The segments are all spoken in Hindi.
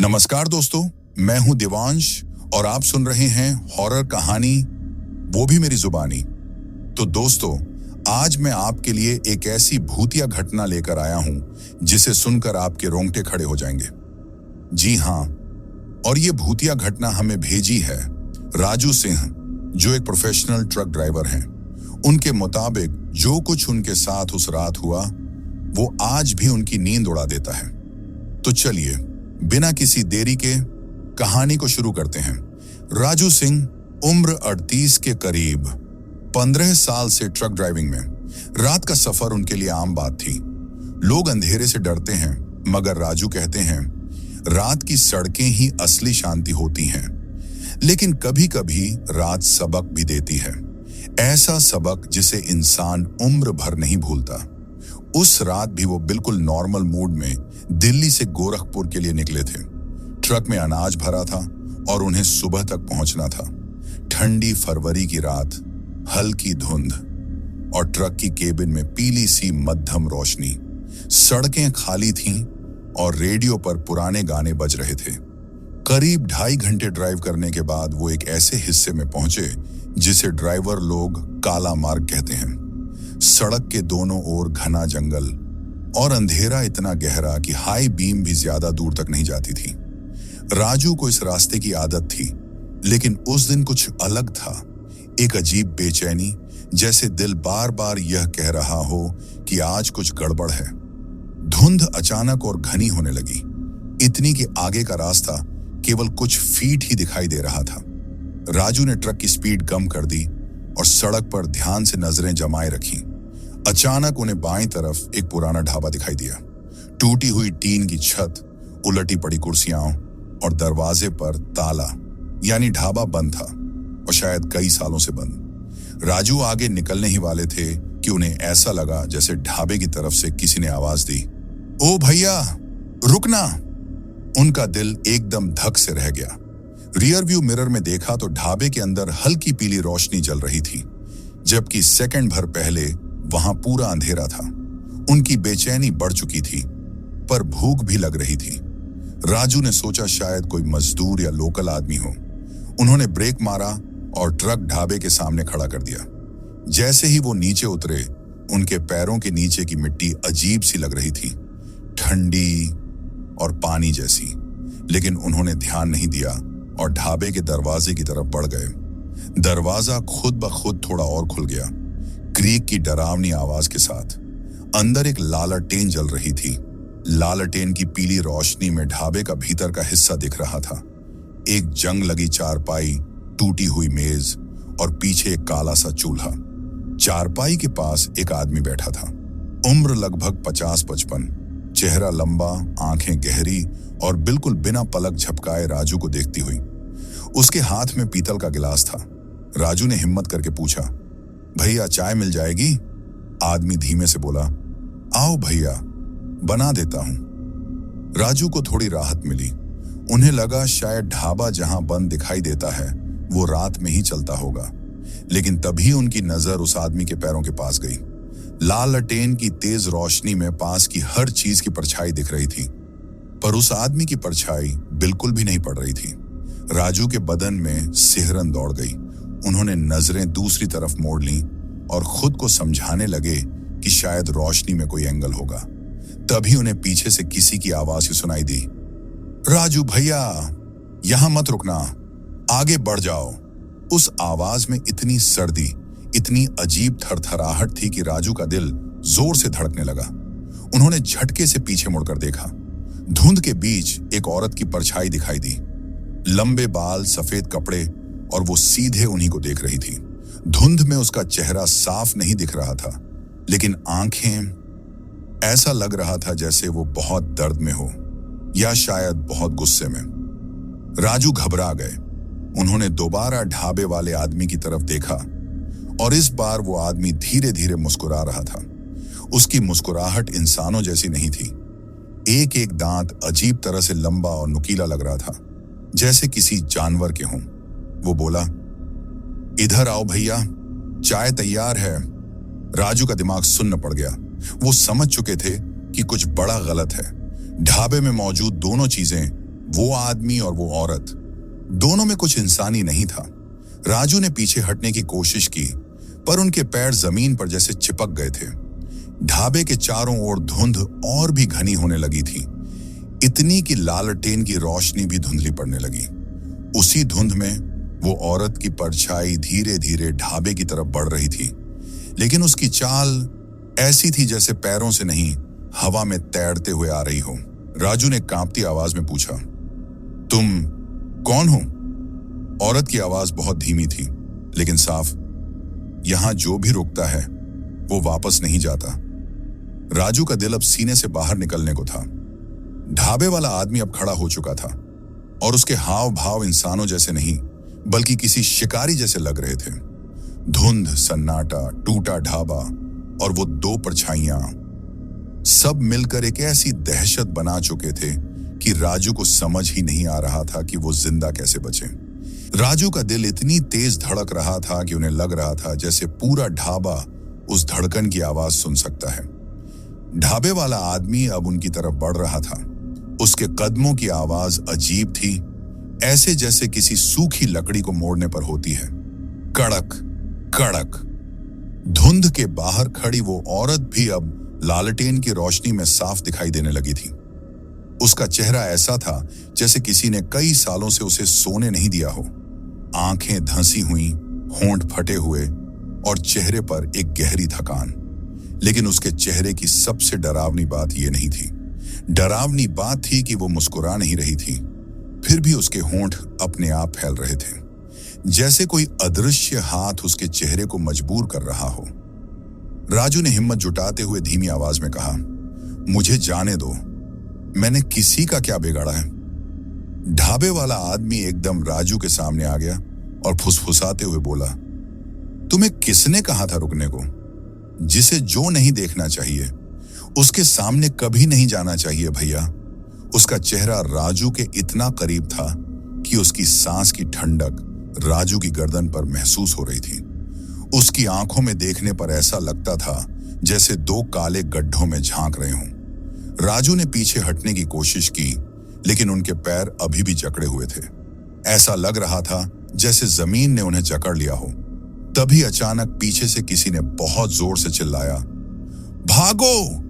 नमस्कार दोस्तों, मैं हूं दिवांश और आप सुन रहे हैं हॉरर कहानी, वो भी मेरी जुबानी। तो दोस्तों, आज मैं आपके लिए एक ऐसी भूतिया घटना लेकर आया हूं जिसे सुनकर आपके रोंगटे खड़े हो जाएंगे। जी हां, और ये भूतिया घटना हमें भेजी है राजू सिंह, जो एक प्रोफेशनल ट्रक ड्राइवर हैं। उनके मुताबिक जो कुछ उनके साथ उस रात हुआ वो आज भी उनकी नींद उड़ा देता है। तो चलिए बिना किसी देरी के कहानी को शुरू करते हैं। राजू सिंह उम्र 38 के करीब, 15 साल से ट्रक ड्राइविंग में। रात का सफर उनके लिए आम बात थी। लोग अंधेरे से डरते हैं, मगर राजू कहते हैं रात की सड़कें ही असली शांति होती हैं। लेकिन कभी कभी रात सबक भी देती है, ऐसा सबक जिसे इंसान उम्र भर नहीं भूलता। उस रात भी वो बिल्कुल नॉर्मल मूड में दिल्ली से गोरखपुर के लिए निकले थे। ट्रक में अनाज भरा था और उन्हें सुबह तक पहुंचना था। ठंडी फरवरी की रात, हल्की धुंध और ट्रक की केबिन में पीली सी मध्यम रोशनी। सड़कें खाली थीं और रेडियो पर पुराने गाने बज रहे थे। करीब 2.5 घंटे ड्राइव करने के बाद वो एक ऐसे हिस्से में पहुंचे जिसे ड्राइवर लोग काला मार्ग कहते हैं। सड़क के दोनों ओर घना जंगल और अंधेरा इतना गहरा कि हाई बीम भी ज्यादा दूर तक नहीं जाती थी। राजू को इस रास्ते की आदत थी, लेकिन उस दिन कुछ अलग था। एक अजीब बेचैनी, जैसे दिल बार बार यह कह रहा हो कि आज कुछ गड़बड़ है। धुंध अचानक और घनी होने लगी, इतनी कि आगे का रास्ता केवल कुछ फीट ही दिखाई दे रहा था। राजू ने ट्रक की स्पीड कम कर दी और सड़क पर ध्यान से नजरें जमाए रखी। अचानक उन्हें बाईं तरफ एक पुराना ढाबा दिखाई दिया। टूटी हुई टीन की छत, उलटी पड़ी कुर्सियां और दरवाजे पर ताला, यानी ढाबा बंद था और शायद कई सालों से बंद। राजू आगे निकलने ही वाले थे कि उन्हें ऐसा लगा जैसे ढाबे की तरफ से किसी ने आवाज दी, ओ भैया रुकना। उनका दिल एकदम धक से रह गया। रियर व्यू मिरर में देखा तो ढाबे के अंदर हल्की पीली रोशनी जल रही थी, जबकि सेकंड भर पहले वहां पूरा अंधेरा था। उनकी बेचैनी बढ़ चुकी थी, पर भूख भी लग रही थी। राजू ने सोचा शायद कोई मजदूर या लोकल आदमी हो। उन्होंने ब्रेक मारा और ट्रक ढाबे के सामने खड़ा कर दिया। जैसे ही वो नीचे उतरे, उनके पैरों के नीचे की मिट्टी अजीब सी लग रही थी, ठंडी और पानी जैसी। लेकिन उन्होंने ध्यान नहीं दिया और ढाबे के दरवाजे की तरफ बढ़ गए। दरवाजा खुद ब खुद थोड़ा और खुल गया, क्रीक की डरावनी आवाज के साथ। अंदर एक लालटेन जल रही थी। लालटेन की पीली रोशनी में ढाबे का भीतर का हिस्सा दिख रहा था। एक जंग लगी चारपाई, टूटी हुई मेज और पीछे एक काला सा चूल्हा। चारपाई के पास एक आदमी बैठा था, उम्र लगभग 50-55, चेहरा लंबा, आंखें गहरी और बिल्कुल बिना पलक झपकाए राजू को देखती हुई। उसके हाथ में पीतल का गिलास था। राजू ने हिम्मत करके पूछा, भैया चाय मिल जाएगी? आदमी धीमे से बोला, आओ भैया, बना देता हूं। राजू को थोड़ी राहत मिली। उन्हें लगा शायद ढाबा जहां बंद दिखाई देता है वो रात में ही चलता होगा। लेकिन तभी उनकी नजर उस आदमी के पैरों के पास गई। लालटेन की तेज रोशनी में पास की हर चीज की परछाई दिख रही थी, पर उस आदमी की परछाई बिल्कुल भी नहीं पड़ रही थी। राजू के बदन में सिहरन दौड़ गई। उन्होंने नजरें दूसरी तरफ मोड़ लीं और खुद को समझाने लगे कि शायद रोशनी में कोई एंगल होगा। तभी उन्हें पीछे से किसी की आवाज ही सुनाई दी, राजू भैया यहां मत रुकना, आगे बढ़ जाओ। उस आवाज में इतनी सर्दी, इतनी अजीब थरथराहट थी कि राजू का दिल जोर से धड़कने लगा। उन्होंने झटके से पीछे मुड़कर देखा। धुंध के बीच एक औरत की परछाई दिखाई दी। लंबे बाल, सफेद कपड़े और वो सीधे उन्हीं को देख रही थी। धुंध में उसका चेहरा साफ नहीं दिख रहा था, लेकिन आंखें, ऐसा लग रहा था जैसे वो बहुत दर्द में हो या शायद बहुत गुस्से में। राजू घबरा गए। उन्होंने दोबारा ढाबे वाले आदमी की तरफ देखा और इस बार वो आदमी धीरे धीरे मुस्कुरा रहा था। उसकी मुस्कुराहट इंसानों जैसी नहीं थी। एक एक दांत अजीब तरह से लंबा और नुकीला लग रहा था, जैसे किसी जानवर के हों। वो बोला, इधर आओ भैया, चाय तैयार है। राजू का दिमाग सुन्न पड़ गया। वो समझ चुके थे कि कुछ बड़ा गलत है। ढाबे में मौजूद दोनों चीजें वो आदमी और वो औरत, दोनों में कुछ इंसानी नहीं था। राजू ने पीछे हटने की कोशिश की, पर उनके पैर जमीन पर जैसे चिपक गए थे। ढाबे के चारों ओर धुंध और भी घनी होने लगी थी, इतनी कि लालटेन की रोशनी भी धुंधली पड़ने लगी। उसी धुंध में वो औरत की परछाई धीरे धीरे ढाबे की तरफ बढ़ रही थी, लेकिन उसकी चाल ऐसी थी जैसे पैरों से नहीं, हवा में तैरते हुए आ रही हो। राजू ने कांपती आवाज में पूछा, तुम कौन हो? औरत की आवाज बहुत धीमी थी, लेकिन साफ। यहां जो भी रुकता है वो वापस नहीं जाता। राजू का दिल अब सीने से बाहर निकलने को था। ढाबे वाला आदमी अब खड़ा हो चुका था और उसके हाव भाव इंसानों जैसे नहीं, बल्कि किसी शिकारी जैसे लग रहे थे। धुंध, सन्नाटा, टूटा ढाबा और वो दो परछाइयां, सब मिलकर एक ऐसी दहशत बना चुके थे कि राजू को समझ ही नहीं आ रहा था कि वो जिंदा कैसे बचे। राजू का दिल इतनी तेज धड़क रहा था कि उन्हें लग रहा था जैसे पूरा ढाबा उस धड़कन की आवाज सुन सकता है। ढाबे वाला आदमी अब उनकी तरफ बढ़ रहा था। उसके कदमों की आवाज अजीब थी, ऐसे जैसे किसी सूखी लकड़ी को मोड़ने पर होती है। कड़क कड़क। धुंध के बाहर खड़ी वो औरत भी अब लालटेन की रोशनी में साफ दिखाई देने लगी थी। उसका चेहरा ऐसा था जैसे किसी ने कई सालों से उसे सोने नहीं दिया हो। आंखें धंसी हुई, होंठ फटे हुए और चेहरे पर एक गहरी थकान। लेकिन उसके चेहरे की सबसे डरावनी बात यह नहीं थी। डरावनी बात थी कि वो मुस्कुरा नहीं रही थी, फिर भी उसके होंठ अपने आप फैल रहे थे, जैसे कोई अदृश्य हाथ उसके चेहरे को मजबूर कर रहा हो। राजू ने हिम्मत जुटाते हुए धीमी आवाज में कहा, मुझे जाने दो, मैंने किसी का क्या बिगाड़ा है? ढाबे वाला आदमी एकदम राजू के सामने आ गया और फुसफुसाते हुए बोला, तुम्हें किसने कहा था रुकने को? जिसे जो नहीं देखना चाहिए उसके सामने कभी नहीं जाना चाहिए भैया। उसका चेहरा राजू के इतना करीब था कि उसकी सांस की ठंडक राजू की गर्दन पर महसूस हो रही थी। उसकी आंखों में देखने पर ऐसा लगता था जैसे दो काले गड्ढों में झांक रहे हों। राजू ने पीछे हटने की कोशिश की, लेकिन उनके पैर अभी भी जकड़े हुए थे। ऐसा लग रहा था जैसे जमीन ने उन्हें जकड़ लिया हो। तभी अचानक पीछे से किसी ने बहुत जोर से चिल्लाया, भागो!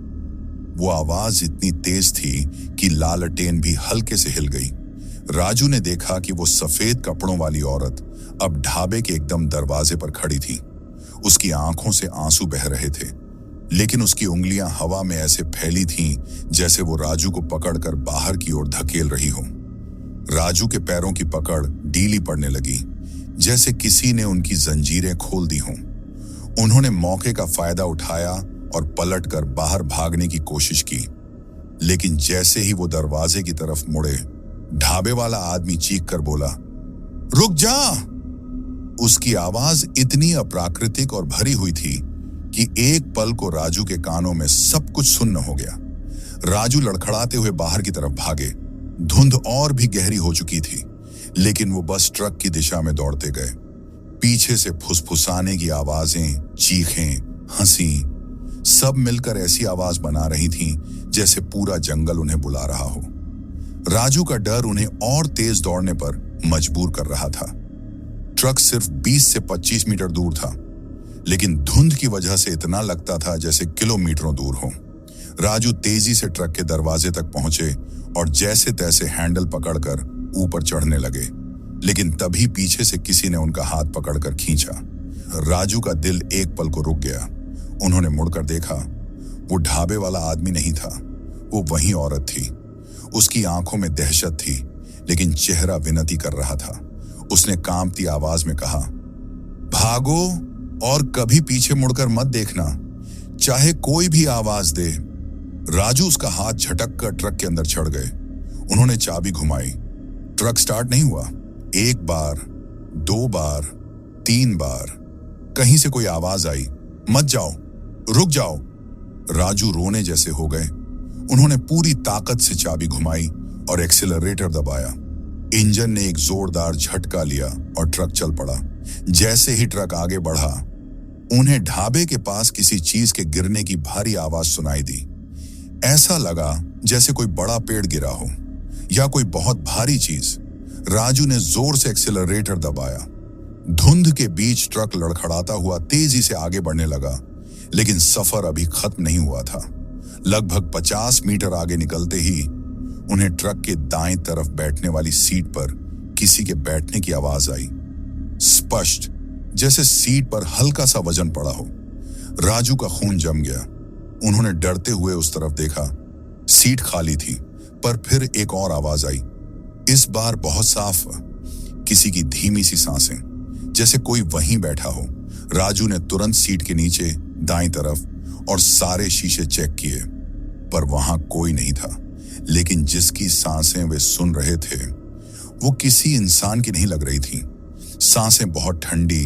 वो आवाज इतनी तेज थी कि लालटेन भी हल्के से हिल गई। राजू ने देखा कि वो सफेद कपड़ों वाली औरत अब ढाबे के एकदम दरवाजे पर खड़ी थी। उसकी आंखों से आंसू बह रहे थे, लेकिन उसकी उंगलियां हवा में ऐसे फैली थीं जैसे वो राजू को पकड़कर बाहर की ओर धकेल रही हो। राजू के पैरों की पकड़ ढीली पड़ने लगी, जैसे किसी ने उनकी जंजीरें खोल दी हों। उन्होंने मौके का फायदा उठाया और पलटकर बाहर भागने की कोशिश की, लेकिन जैसे ही वो दरवाजे की तरफ मुड़े, ढाबे वाला आदमी चीख कर बोला, रुक जा! उसकी आवाज इतनी अप्राकृतिक और भरी हुई थी कि एक पल को राजू के कानों में सब कुछ सुन्न हो गया। राजू लड़खड़ाते हुए बाहर की तरफ भागे। धुंध और भी गहरी हो चुकी थी, लेकिन वो बस ट्रक की दिशा में दौड़ते गए। पीछे से फुसफुसाने की आवाजें, चीखें, हंसी, सब मिलकर ऐसी आवाज बना रही थीं जैसे पूरा जंगल उन्हें बुला रहा हो। राजू का डर उन्हें और तेज दौड़ने पर मजबूर कर रहा था। ट्रक सिर्फ 20 से 25 मीटर दूर था, लेकिन धुंध की वजह से इतना लगता था जैसे किलोमीटरों दूर हो। राजू तेजी से ट्रक के दरवाजे तक पहुंचे और जैसे तैसे हैंडल पकड़कर ऊपर चढ़ने लगे, लेकिन तभी पीछे से किसी ने उनका हाथ पकड़कर खींचा। राजू का दिल एक पल को रुक गया। उन्होंने मुड़कर देखा, वो ढाबे वाला आदमी नहीं था, वो वही औरत थी। उसकी आंखों में दहशत थी, लेकिन चेहरा विनती कर रहा था। उसने कांपती आवाज में कहा, भागो और कभी पीछे मुड़कर मत देखना, चाहे कोई भी आवाज दे। राजू उसका हाथ झटक कर ट्रक के अंदर चढ़ गए। उन्होंने चाबी घुमाई। ट्रक स्टार्ट नहीं हुआ। 1 बार, 2 बार, 3 बार। कहीं से कोई आवाज आई, मत जाओ, रुक जाओ। राजू रोने जैसे हो गए। उन्होंने पूरी ताकत से चाबी घुमाई और एक्सीलरेटर दबाया। इंजन ने एक जोरदार झटका लिया और ट्रक चल पड़ा। जैसे ही ट्रक आगे बढ़ा, उन्हें ढाबे के पास किसी चीज के गिरने की भारी आवाज सुनाई दी। ऐसा लगा जैसे कोई बड़ा पेड़ गिरा हो। या कोई बहुत भारी चीज। राजू ने जोर से एक्सीलरेटर दबाया। धुंध के बीच ट्रक लड़खड़ाता हुआ तेजी से आगे बढ़ने लगा, लेकिन सफर अभी खत्म नहीं हुआ था। लगभग 50 मीटर आगे निकलते ही उन्हें ट्रक के दाएं तरफ बैठने वाली सीट पर किसी के बैठने की आवाज आई, स्पष्ट, जैसे सीट पर हल्का सा वजन पड़ा हो। राजू का खून जम गया। उन्होंने डरते हुए उस तरफ देखा। सीट खाली थी, पर फिर एक और आवाज आई, इस बार बहुत साफ, किसी की धीमी सी सांसें, जैसे कोई वहीं बैठा हो। राजू ने तुरंत सीट के नीचे दाईं तरफ और सारे शीशे चेक किए, पर वहां कोई नहीं था। लेकिन जिसकी सांसें वे सुन रहे थे वो किसी इंसान की नहीं लग रही थी। सांसें बहुत ठंडी,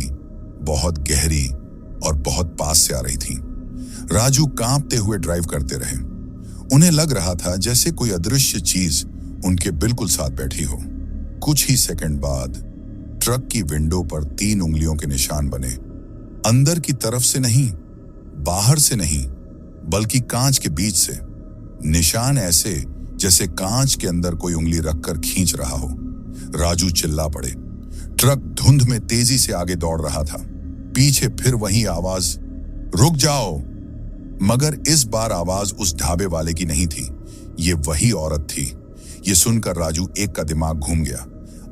बहुत गहरी और बहुत पास से आ रही थी। राजू कांपते हुए ड्राइव करते रहे। उन्हें लग रहा था जैसे कोई अदृश्य चीज उनके बिल्कुल साथ बैठी हो। कुछ ही सेकंड बाद ट्रक की विंडो पर 3 उंगलियों के निशान बने। अंदर की तरफ से नहीं, बाहर से नहीं, बल्कि कांच के बीच से। निशान ऐसे जैसे कांच के अंदर कोई उंगली रखकर खींच रहा हो। राजू चिल्ला पड़े। ट्रक धुंध में तेजी से आगे दौड़ रहा था। पीछे फिर वही आवाज, रुक जाओ। मगर इस बार आवाज उस ढाबे वाले की नहीं थी, ये वही औरत थी। ये सुनकर राजू एक का दिमाग घूम गया।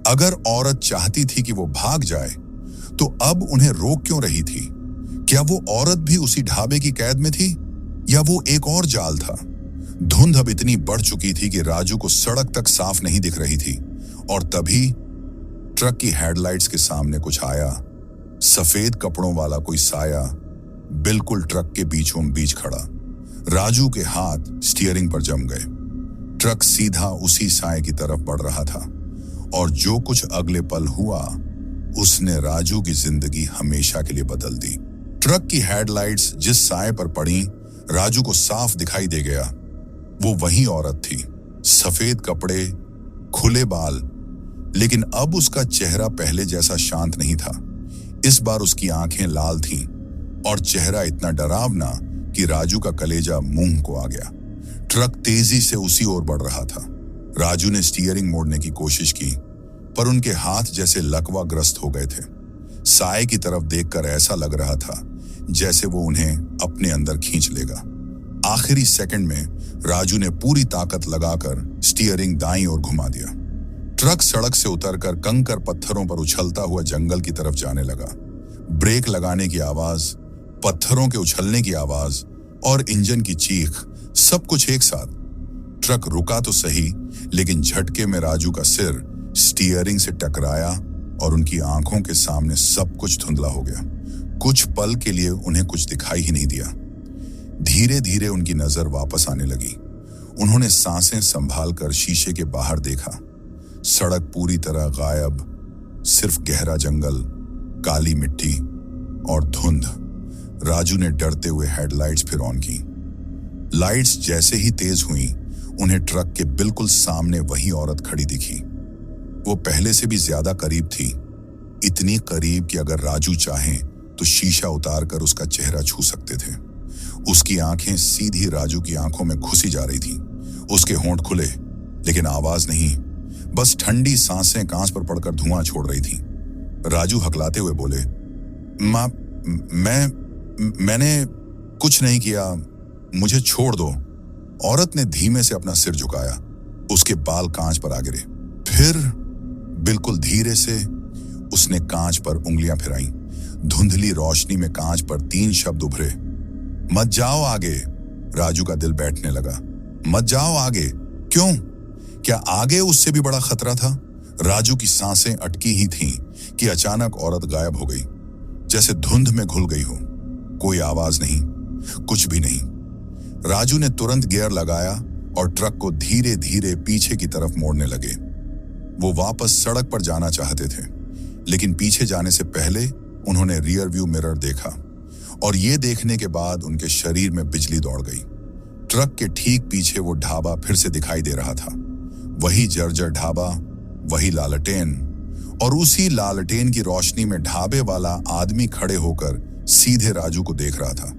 अगर औरत चाहती थी कि वो भाग जाए, तो अब उन्हें रोक क्यों रही थी? क्या वो औरत भी उसी ढाबे की कैद में थी, या वो एक और जाल था? धुंध अब इतनी बढ़ चुकी थी कि राजू को सड़क तक साफ नहीं दिख रही थी, और तभी ट्रक की हेडलाइट्स के सामने कुछ आया। सफेद कपड़ों वाला कोई साया बिल्कुल ट्रक के बीचों बीच खड़ा। राजू के हाथ स्टीयरिंग पर जम गए। ट्रक सीधा उसी साए की तरफ बढ़ रहा था, और जो कुछ अगले पल हुआ उसने राजू की जिंदगी हमेशा के लिए बदल दी। ट्रक की हेडलाइट्स जिस साए पर पड़ी, राजू को साफ दिखाई दे गया। वो वही औरत थी, सफेद कपड़े, खुले बाल, लेकिन अब उसका चेहरा पहले जैसा शांत नहीं था। इस बार उसकी आंखें लाल थीं और चेहरा इतना डरावना कि राजू का कलेजा मुंह को आ गया। ट्रक तेजी से उसी ओर बढ़ रहा था। राजू ने स्टीयरिंग मोड़ने की कोशिश की, पर उनके हाथ जैसे लकवाग्रस्त हो गए थे। साए की तरफ देखकर ऐसा लग रहा था जैसे वो उन्हें अपने अंदर खींच लेगा। आखिरी सेकंड में राजू ने पूरी ताकत लगाकर स्टीयरिंग दाईं ओर घुमा दिया। ट्रक सड़क से उतरकर कंकर पत्थरों पर उछलता हुआ जंगल की तरफ जाने लगा। ब्रेक लगाने की आवाज, पत्थरों के उछलने की आवाज और इंजन की चीख, सब कुछ एक साथ। ट्रक रुका तो सही, लेकिन झटके में राजू का सिर स्टीयरिंग से टकराया और उनकी आंखों के सामने सब कुछ धुंधला हो गया। कुछ पल के लिए उन्हें कुछ दिखाई ही नहीं दिया। धीरे धीरे उनकी नजर वापस आने लगी। उन्होंने सांसें संभालकर शीशे के बाहर देखा। सड़क पूरी तरह गायब, सिर्फ गहरा जंगल, काली मिट्टी और धुंध। राजू ने डरते हुए हेडलाइट्स फिर ऑन की। लाइट्स जैसे ही तेज हुई, उन्हें ट्रक के बिल्कुल सामने वही औरत खड़ी दिखी। वो पहले से भी ज्यादा करीब थी, इतनी करीब कि अगर राजू चाहें तो शीशा उतारकर उसका चेहरा छू सकते थे। उसकी आंखें सीधी राजू की आंखों में घुसी जा रही थीं। उसके होंठ खुले, लेकिन आवाज नहीं, बस ठंडी सांसें कांच पर पड़कर धुआं छोड़ रही थीं। राजू हकलाते हुए बोले, माँ, मैंने कुछ नहीं किया, मुझे छोड़ दो। औरत ने धीमे से अपना सिर झुकाया। उसके बाल कांच पर आ गिरे। फिर बिल्कुल धीरे से उसने कांच पर उंगलियां फिराईं। धुंधली रोशनी में कांच पर 3 शब्द उभरे, मत जाओ आगे। राजू का दिल बैठने लगा। मत जाओ आगे? क्यों? क्या आगे उससे भी बड़ा खतरा था? राजू की सांसें अटकी ही थीं कि अचानक औरत गायब हो गई, जैसे धुंध में घुल गई हो। कोई आवाज नहीं, कुछ भी नहीं। राजू ने तुरंत गियर लगाया और ट्रक को धीरे धीरे पीछे की तरफ मोड़ने लगे। वो वापस सड़क पर जाना चाहते थे, लेकिन पीछे जाने से पहले उन्होंने रियर व्यू मिरर देखा, और ये देखने के बाद उनके शरीर में बिजली दौड़ गई। ट्रक के ठीक पीछे वो ढाबा फिर से दिखाई दे रहा था। वही जर्जर ढाबा, वही लालटेन, और उसी लालटेन की रोशनी में ढाबे वाला आदमी खड़े होकर सीधे राजू को देख रहा था।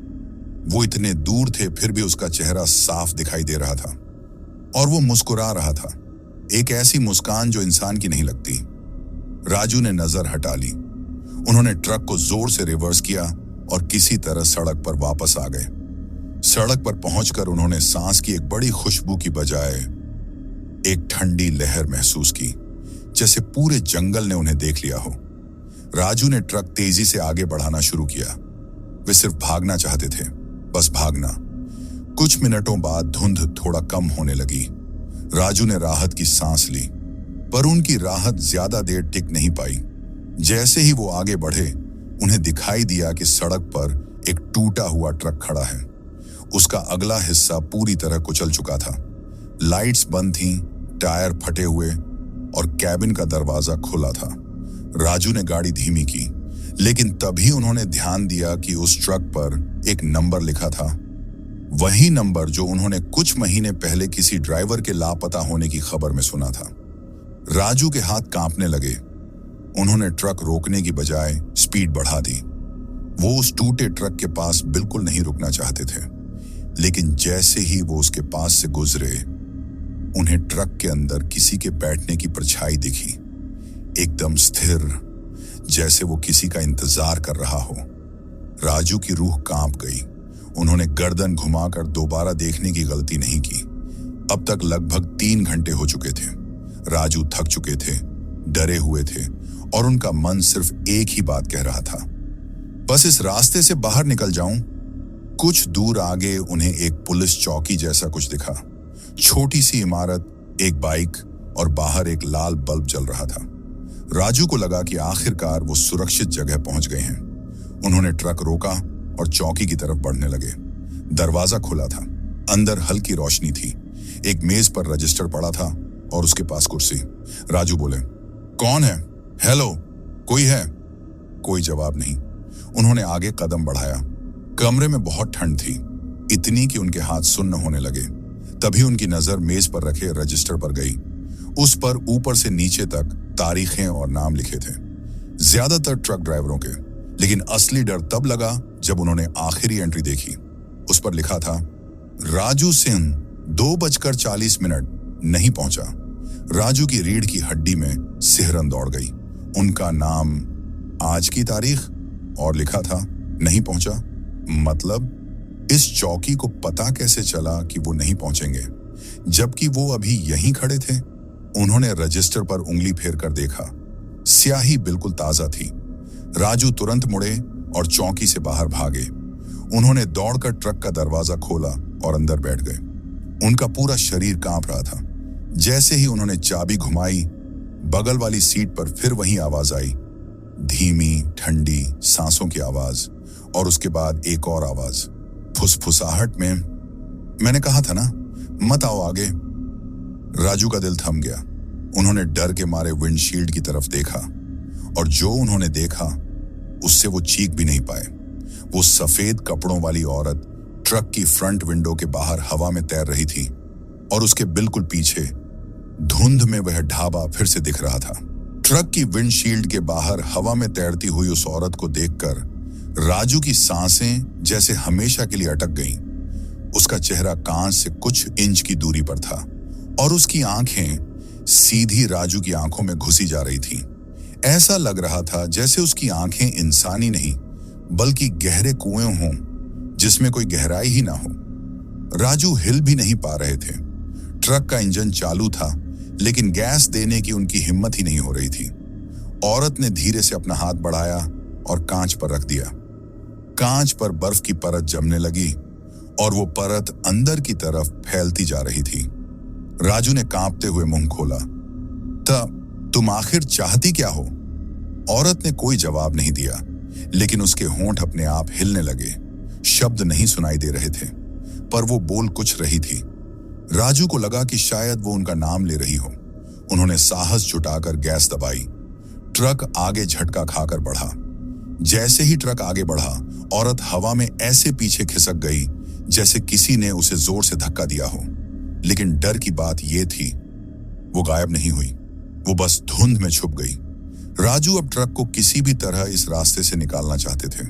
वो इतने दूर थे, फिर भी उसका चेहरा साफ दिखाई दे रहा था, और वो मुस्कुरा रहा था। एक ऐसी मुस्कान जो इंसान की नहीं लगती। राजू ने नजर हटा ली। उन्होंने ट्रक को जोर से रिवर्स किया और किसी तरह सड़क पर वापस आ गए। सड़क पर पहुंचकर उन्होंने सांस की एक बड़ी खुशबू की बजाय एक ठंडी लहर महसूस की, जैसे पूरे जंगल ने उन्हें देख लिया हो। राजू ने ट्रक तेजी से आगे बढ़ाना शुरू किया। वे सिर्फ भागना चाहते थे, बस भागना। कुछ मिनटों बाद धुंध थोड़ा कम होने लगी। राजू ने राहत की सांस ली, पर उनकी राहत ज्यादा देर टिक नहीं पाई। जैसे ही वो आगे बढ़े, उन्हें दिखाई दिया कि सड़क पर एक टूटा हुआ ट्रक खड़ा है। उसका अगला हिस्सा पूरी तरह कुचल चुका था। लाइट्स बंद थीं, टायर फटे हुए और कैबिन का दरवाजा खुला था। राजू ने गाड़ी धीमी की, लेकिन तभी उन्होंने ध्यान दिया कि उस ट्रक पर एक नंबर लिखा था। वही नंबर जो उन्होंने कुछ महीने पहले किसी ड्राइवर के लापता होने की खबर में सुना था। राजू के हाथ कांपने लगे। उन्होंने ट्रक रोकने की बजाय स्पीड बढ़ा दी। वो उस टूटे ट्रक के पास बिल्कुल नहीं रुकना चाहते थे, लेकिन जैसे ही वो उसके पास से गुजरे, उन्हें ट्रक के अंदर किसी के बैठने की परछाई दिखी, एकदम स्थिर, जैसे वो किसी का इंतजार कर रहा हो। राजू की रूह कांप गई। उन्होंने गर्दन घुमाकर दोबारा देखने की गलती नहीं की। अब तक लगभग 3 घंटे हो चुके थे। राजू थक चुके थे, डरे हुए थे और उनका मन सिर्फ एक ही बात कह रहा था, बस इस रास्ते से बाहर निकल जाऊं। कुछ दूर आगे उन्हें एक पुलिस चौकी जैसा कुछ दिखा। छोटी सी इमारत, एक बाइक और बाहर एक लाल बल्ब जल रहा था। राजू को लगा कि आखिरकार वो सुरक्षित जगह पहुंच गए हैं। उन्होंने ट्रक रोका और चौकी की तरफ बढ़ने लगे। दरवाजा खुला था। अंदर हल्की रोशनी थी। एक मेज पर रजिस्टर पड़ा था और उसके पास कुर्सी। राजू बोले, कौन है? हेलो, कोई है? कोई जवाब नहीं। उन्होंने आगे कदम बढ़ाया। कमरे में बहुत ठंड थी, इतनी कि उनके हाथ सुन्न होने लगे। तभी उनकी नजर मेज पर रखे रजिस्टर पर गई। उस पर ऊपर से नीचे तक तारीखें और नाम लिखे थे, ज्यादातर ट्रक ड्राइवरों के। लेकिन असली डर तब लगा जब उन्होंने आखिरी एंट्री देखी। उस पर लिखा था, राजू सिंह 2:40 नहीं पहुंचा। राजू की रीढ़ की हड्डी में सिहरन दौड़ गई। उनका नाम, आज की तारीख और लिखा था नहीं पहुंचा। मतलब इस चौकी को पता कैसे चला कि वो नहीं पहुंचेंगे, जबकि वो अभी यहीं खड़े थे? उन्होंने रजिस्टर पर उंगली फेर कर देखा। स्याही बिल्कुल ताजा थी। राजू तुरंत मुड़े और चौकी से बाहर भागे। उन्होंने दौड़कर ट्रक का दरवाजा खोला और अंदर बैठ गए। उनका पूरा शरीर कांप रहा था। जैसे ही उन्होंने चाबी घुमाई, बगल वाली सीट पर फिर वही आवाज आई, धीमी ठंडी सांसों की आवाज। और उसके बाद एक और आवाज, फुसफुसाहट में, मैंने कहा था ना, मत आओ आगे। राजू का दिल थम गया। उन्होंने डर के मारे विंडशील्ड की तरफ देखा और जो उन्होंने देखा उससे वो चीख भी नहीं पाए। वो सफेद कपड़ों वाली औरत ट्रक की फ्रंट विंडो के बाहर हवा में तैर रही थी और उसके बिल्कुल पीछे धुंध में वह ढाबा फिर से दिख रहा था। ट्रक की विंडशील्ड के बाहर हवा में तैरती हुई उस औरत को देखकर राजू की सांसें जैसे हमेशा के लिए अटक गईं। उसका चेहरा कांच से कुछ इंच की दूरी पर था और उसकी आंखें सीधी राजू की आंखों में घुसी जा रही थीं। ऐसा लग रहा था जैसे उसकी आंखें इंसानी नहीं बल्कि गहरे कुएं हों जिसमें कोई गहराई ही ना हो। राजू हिल भी नहीं पा रहे थे। ट्रक का इंजन चालू था, लेकिन गैस देने की उनकी हिम्मत ही नहीं हो रही थी। औरत ने धीरे से अपना हाथ बढ़ाया और कांच पर रख दिया। कांच पर बर्फ की परत जमने लगी और वो परत अंदर की तरफ फैलती जा रही थी। राजू ने कांपते हुए मुंह खोला। तुम आखिर चाहती क्या हो? औरत ने कोई जवाब नहीं दिया, लेकिन उसके होंठ अपने आप हिलने लगे। शब्द नहीं सुनाई दे रहे थे, पर वो बोल कुछ रही थी। राजू को लगा कि शायद वो उनका नाम ले रही हो। उन्होंने साहस जुटाकर गैस दबाई। ट्रक आगे झटका खाकर बढ़ा। जैसे ही ट्रक आगे बढ़ा, औरत हवा में ऐसे पीछे खिसक गई जैसे किसी ने उसे जोर से धक्का दिया हो। लेकिन डर की बात यह थी, वो गायब नहीं हुई, वो बस धुंध में छुप गई। राजू अब ट्रक को किसी भी तरह इस रास्ते से निकालना चाहते थे।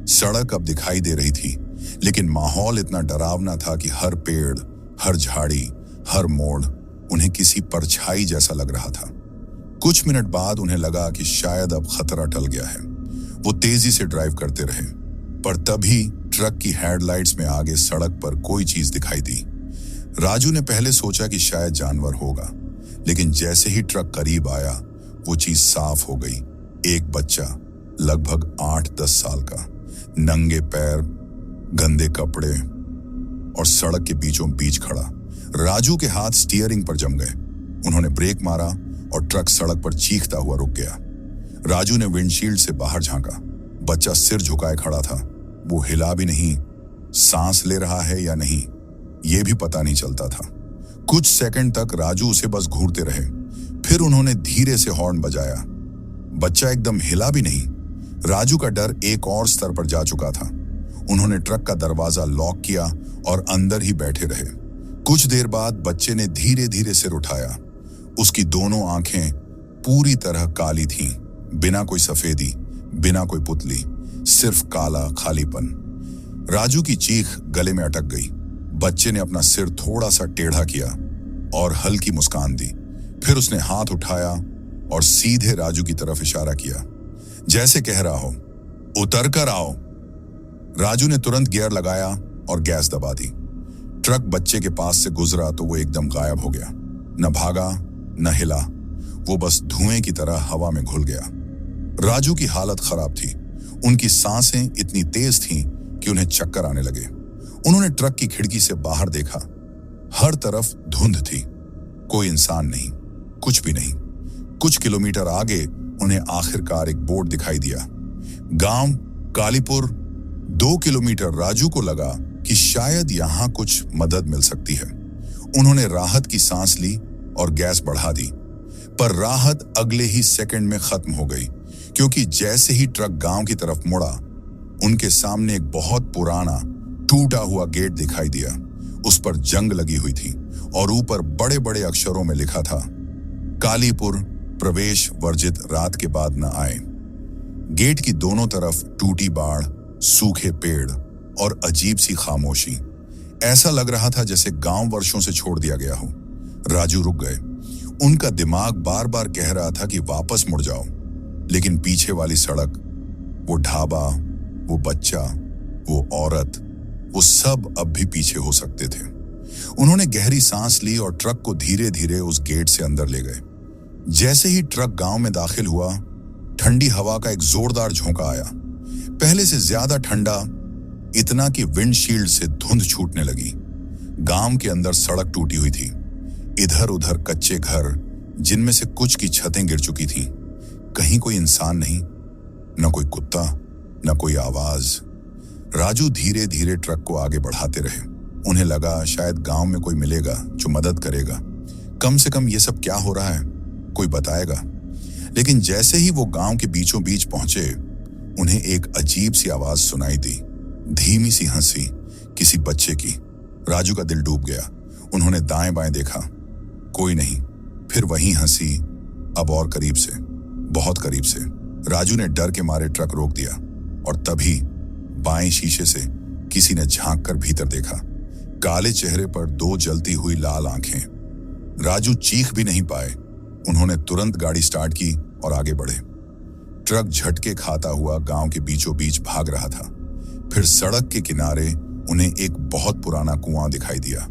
सड़क अब दिखाई दे रही थी, लेकिन माहौल इतना डरावना था कि हर पेड़, हर झाड़ी, हर मोड़ उन्हें किसी परछाई जैसा लग रहा था। कुछ मिनट बाद उन्हें लगा कि शायद अब खतरा टल गया है। वो तेजी से ड्राइव करते रहे, पर तभी ट्रक की हेडलाइट्स में आगे सड़क पर कोई चीज दिखाई दी। राजू ने पहले सोचा कि शायद जानवर होगा, लेकिन जैसे ही ट्रक करीब आया वो चीज साफ हो गई। एक बच्चा लगभग 8-10 साल का, नंगे पैर, गंदे कपड़े और सड़क के बीचों बीच खड़ा। राजू के हाथ स्टीयरिंग पर जम गए। उन्होंने ब्रेक मारा और ट्रक सड़क पर चीखता हुआ रुक गया। राजू ने विंडशील्ड से बाहर झांका। बच्चा सिर झुकाए खड़ा था। वो हिला भी नहीं, सांस ले रहा है या नहीं ये भी पता नहीं चलता था। कुछ सेकंड तक राजू उसे बस घूरते रहे। फिर उन्होंने धीरे से हॉर्न बजाया। बच्चा एकदम हिला भी नहीं। राजू का डर एक और स्तर पर जा चुका था। उन्होंने ट्रक का दरवाजा लॉक किया और अंदर ही बैठे रहे। कुछ देर बाद बच्चे ने धीरे धीरे सिर उठाया। उसकी दोनों आंखें पूरी तरह काली थीं, बिना कोई सफेदी, बिना कोई पुतली, सिर्फ काला खालीपन। राजू की चीख गले में अटक गई। बच्चे ने अपना सिर थोड़ा सा टेढ़ा किया और हल्की मुस्कान दी। फिर उसने हाथ उठाया और सीधे राजू की तरफ इशारा किया, जैसे कह रहा हो, उतर कर आओ। राजू ने तुरंत गियर लगाया और गैस दबा दी। ट्रक बच्चे के पास से गुजरा तो वो एकदम गायब हो गया। न भागा न हिला, वो बस धुएं की तरह हवा में घुल गया। राजू की हालत खराब थी। उनकी सांसें इतनी तेज थीं कि उन्हें चक्कर आने लगे। उन्होंने ट्रक की खिड़की से बाहर देखा। हर तरफ धुंध थी, कोई इंसान नहीं, कुछ भी नहीं। कुछ किलोमीटर आगे उन्हें आखिरकार एक बोर्ड दिखाई दिया, गांव कालीपुर। 2 किलोमीटर। राजू को लगा कि शायद यहां कुछ मदद मिल सकती है। उन्होंने राहत की सांस ली और गैस बढ़ा दी, पर राहत अगले ही सेकंड में खत्म हो गई, क्योंकि जैसे ही ट्रक गांव की तरफ मुड़ा, उनके सामने एक बहुत पुराना टूटा हुआ गेट दिखाई दिया। उस पर जंग लगी हुई थी और ऊपर बड़े बड़े अक्षरों में लिखा था, कालीपुर प्रवेश वर्जित, रात के बाद न आए। गेट की दोनों तरफ टूटी बाड़, सूखे पेड़ और अजीब सी खामोशी। ऐसा लग रहा था जैसे गांव वर्षों से छोड़ दिया गया हो। राजू रुक गए। उनका दिमाग बार बार कह रहा था कि वापस मुड़ जाओ, लेकिन पीछे वाली सड़क, वो ढाबा, वो बच्चा, वो औरत, वो सब अब भी पीछे हो सकते थे। उन्होंने गहरी सांस ली और ट्रक को धीरे धीरे उस गेट से अंदर ले गए। जैसे ही ट्रक गांव में दाखिल हुआ, ठंडी हवा का एक जोरदार झोंका आया। पहले से ज्यादा ठंडा, इतना कि विंडशील्ड से धुंध छूटने लगी। गांव के अंदर सड़क टूटी हुई थी। इधर उधर कच्चे घर, जिनमें से कुछ की छतें गिर चुकी थीं। कहीं कोई इंसान नहीं, न कोई कुत्ता, न कोई आवाज। राजू धीरे धीरे ट्रक को आगे बढ़ाते रहे। उन्हें लगा शायद गांव में कोई मिलेगा जो मदद करेगा। कम से कम ये सब क्या हो रहा है, कोई बताएगा। लेकिन जैसे ही वो गांव के बीचों बीच पहुंचे, उन्हें एक अजीब सी आवाज सुनाई दी, धीमी सी हंसी, किसी बच्चे की। राजू का दिल डूब गया। उन्होंने दाएं बाएं देखा, कोई नहीं। फिर वही हंसी, अब और करीब से, बहुत करीब से। राजू ने डर के मारे ट्रक रोक दिया और तभी बाएं शीशे से किसी ने झांक कर भीतर देखा। काले चेहरे पर 2 जलती हुई लाल आंखें। राजू चीख भी नहीं पाए। उन्होंने तुरंत गाड़ी स्टार्ट की और आगे बढ़े। ट्रक झटके खाता हुआ गांव के बीचों बीच भाग रहा था। फिर सड़क के किनारे उन्हें एक बहुत पुराना कुआं दिखाई दिया।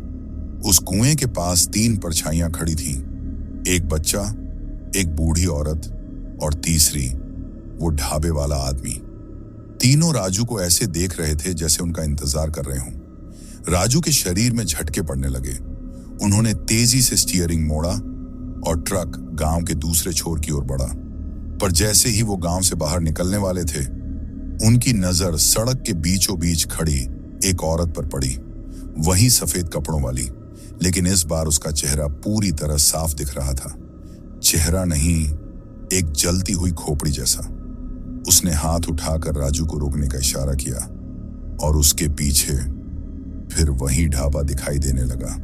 उस कुएं के पास 3 परछाइयां खड़ी थीं, एक बच्चा, एक बूढ़ी औरत और तीसरी वो ढाबे वाला आदमी। तीनों राजू को ऐसे देख रहे थे जैसे उनका इंतजार कर रहे हों। राजू के शरीर में झटके पड़ने लगे। उन्होंने तेजी से स्टीयरिंग मोड़ा और ट्रक गांव के दूसरे छोर की ओर बढ़ा। पर जैसे ही वो गांव से बाहर निकलने वाले थे, उनकी नजर सड़क के बीचों बीच खड़ी एक औरत पर पड़ी, वही सफेद कपड़ों वाली, लेकिन इस बार उसका चेहरा पूरी तरह साफ दिख रहा था। चेहरा नहीं, एक जलती हुई खोपड़ी जैसा। उसने हाथ उठाकर राजू को रोकने का इशारा किया और उसके पीछे फिर वही ढाबा दिखाई देने लगा।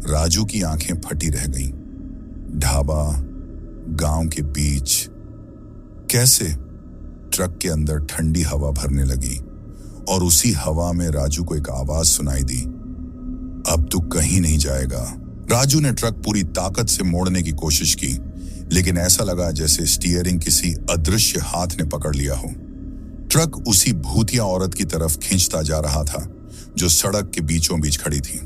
राजू की आंखें फटी रह गईं। ढाबा, गांव के बीच, कैसे? ट्रक के अंदर ठंडी हवा भरने लगी और उसी हवा में राजू को एक आवाज सुनाई दी, अब तू कहीं नहीं जाएगा। राजू ने ट्रक पूरी ताकत से मोड़ने की कोशिश की, लेकिन ऐसा लगा जैसे स्टीयरिंग किसी अदृश्य हाथ ने पकड़ लिया हो। ट्रक उसी भूतिया औरत की तरफ खींचता जा रहा था जो सड़क के बीचों बीच खड़ी थी।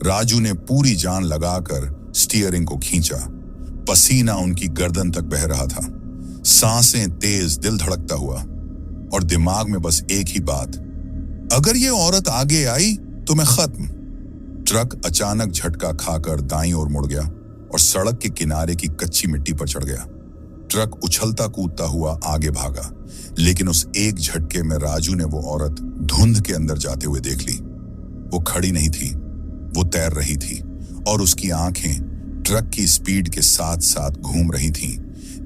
राजू ने पूरी जान लगाकर स्टीयरिंग को खींचा। पसीना उनकी गर्दन तक बह रहा था, सांसें तेज, दिल धड़कता हुआ, और दिमाग में बस एक ही बात, अगर ये औरत आगे आई तो मैं खत्म। ट्रक अचानक झटका खाकर दाईं ओर मुड़ गया और सड़क के किनारे की कच्ची मिट्टी पर चढ़ गया। ट्रक उछलता कूदता हुआ आगे भागा, लेकिन उस एक झटके में राजू ने वो औरत धुंध के अंदर जाते हुए देख ली। वो खड़ी नहीं थी, वो तैर रही थी, और उसकी आंखें ट्रक की स्पीड के साथ साथ घूम रही थीं,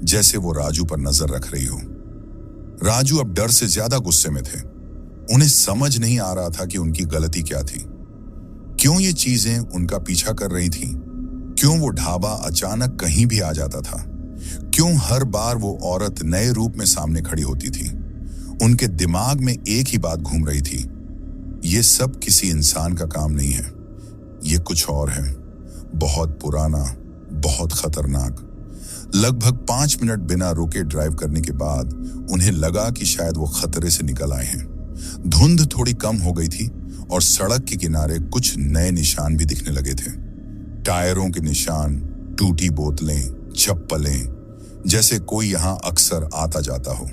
जैसे वो राजू पर नजर रख रही हो। राजू अब डर से ज्यादा गुस्से में थे। उन्हें समझ नहीं आ रहा था कि उनकी गलती क्या थी। क्यों ये चीजें उनका पीछा कर रही थीं? क्यों वो ढाबा अचानक कहीं भी आ जाता था? क्यों हर बार वो औरत नए रूप में सामने खड़ी होती थी? उनके दिमाग में एक ही बात घूम रही थी, ये सब किसी इंसान का काम नहीं है, ये कुछ और है, बहुत पुराना, बहुत खतरनाक। लगभग 5 मिनट बिना रुके ड्राइव करने के बाद उन्हें लगा कि शायद वो खतरे से निकल आए हैं। धुंध थोड़ी कम हो गई थी और सड़क के किनारे कुछ नए निशान भी दिखने लगे थे। टायरों के निशान, टूटी बोतलें, चप्पलें, जैसे कोई यहां अक्सर आता जाता हो।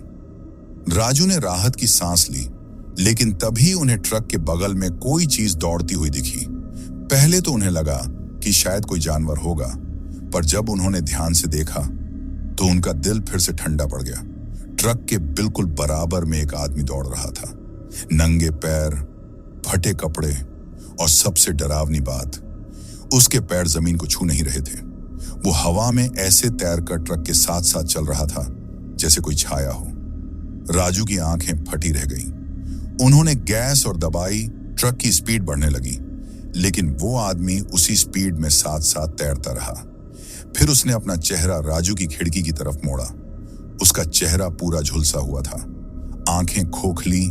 राजू ने राहत की सांस ली, लेकिन तभी उन्हें ट्रक के बगल में कोई चीज दौड़ती हुई दिखी। पहले तो उन्हें लगा कि शायद कोई जानवर होगा, पर जब उन्होंने ध्यान से देखा तो उनका दिल फिर से ठंडा पड़ गया। ट्रक के बिल्कुल बराबर में एक आदमी दौड़ रहा था, नंगे पैर, फटे कपड़े, और सबसे डरावनी बात, उसके पैर जमीन को छू नहीं रहे थे। वो हवा में ऐसे तैरकर ट्रक के साथ साथ चल रहा था जैसे कोई छाया हो। राजू की आंखें फटी रह गईं। उन्होंने गैस और दबाई, ट्रक की स्पीड बढ़ने लगी, लेकिन वो आदमी उसी स्पीड में साथ साथ तैरता रहा। फिर उसने अपना चेहरा राजू की खिड़की की तरफ मोड़ा। उसका चेहरा पूरा झुलसा हुआ था, आंखें खोखली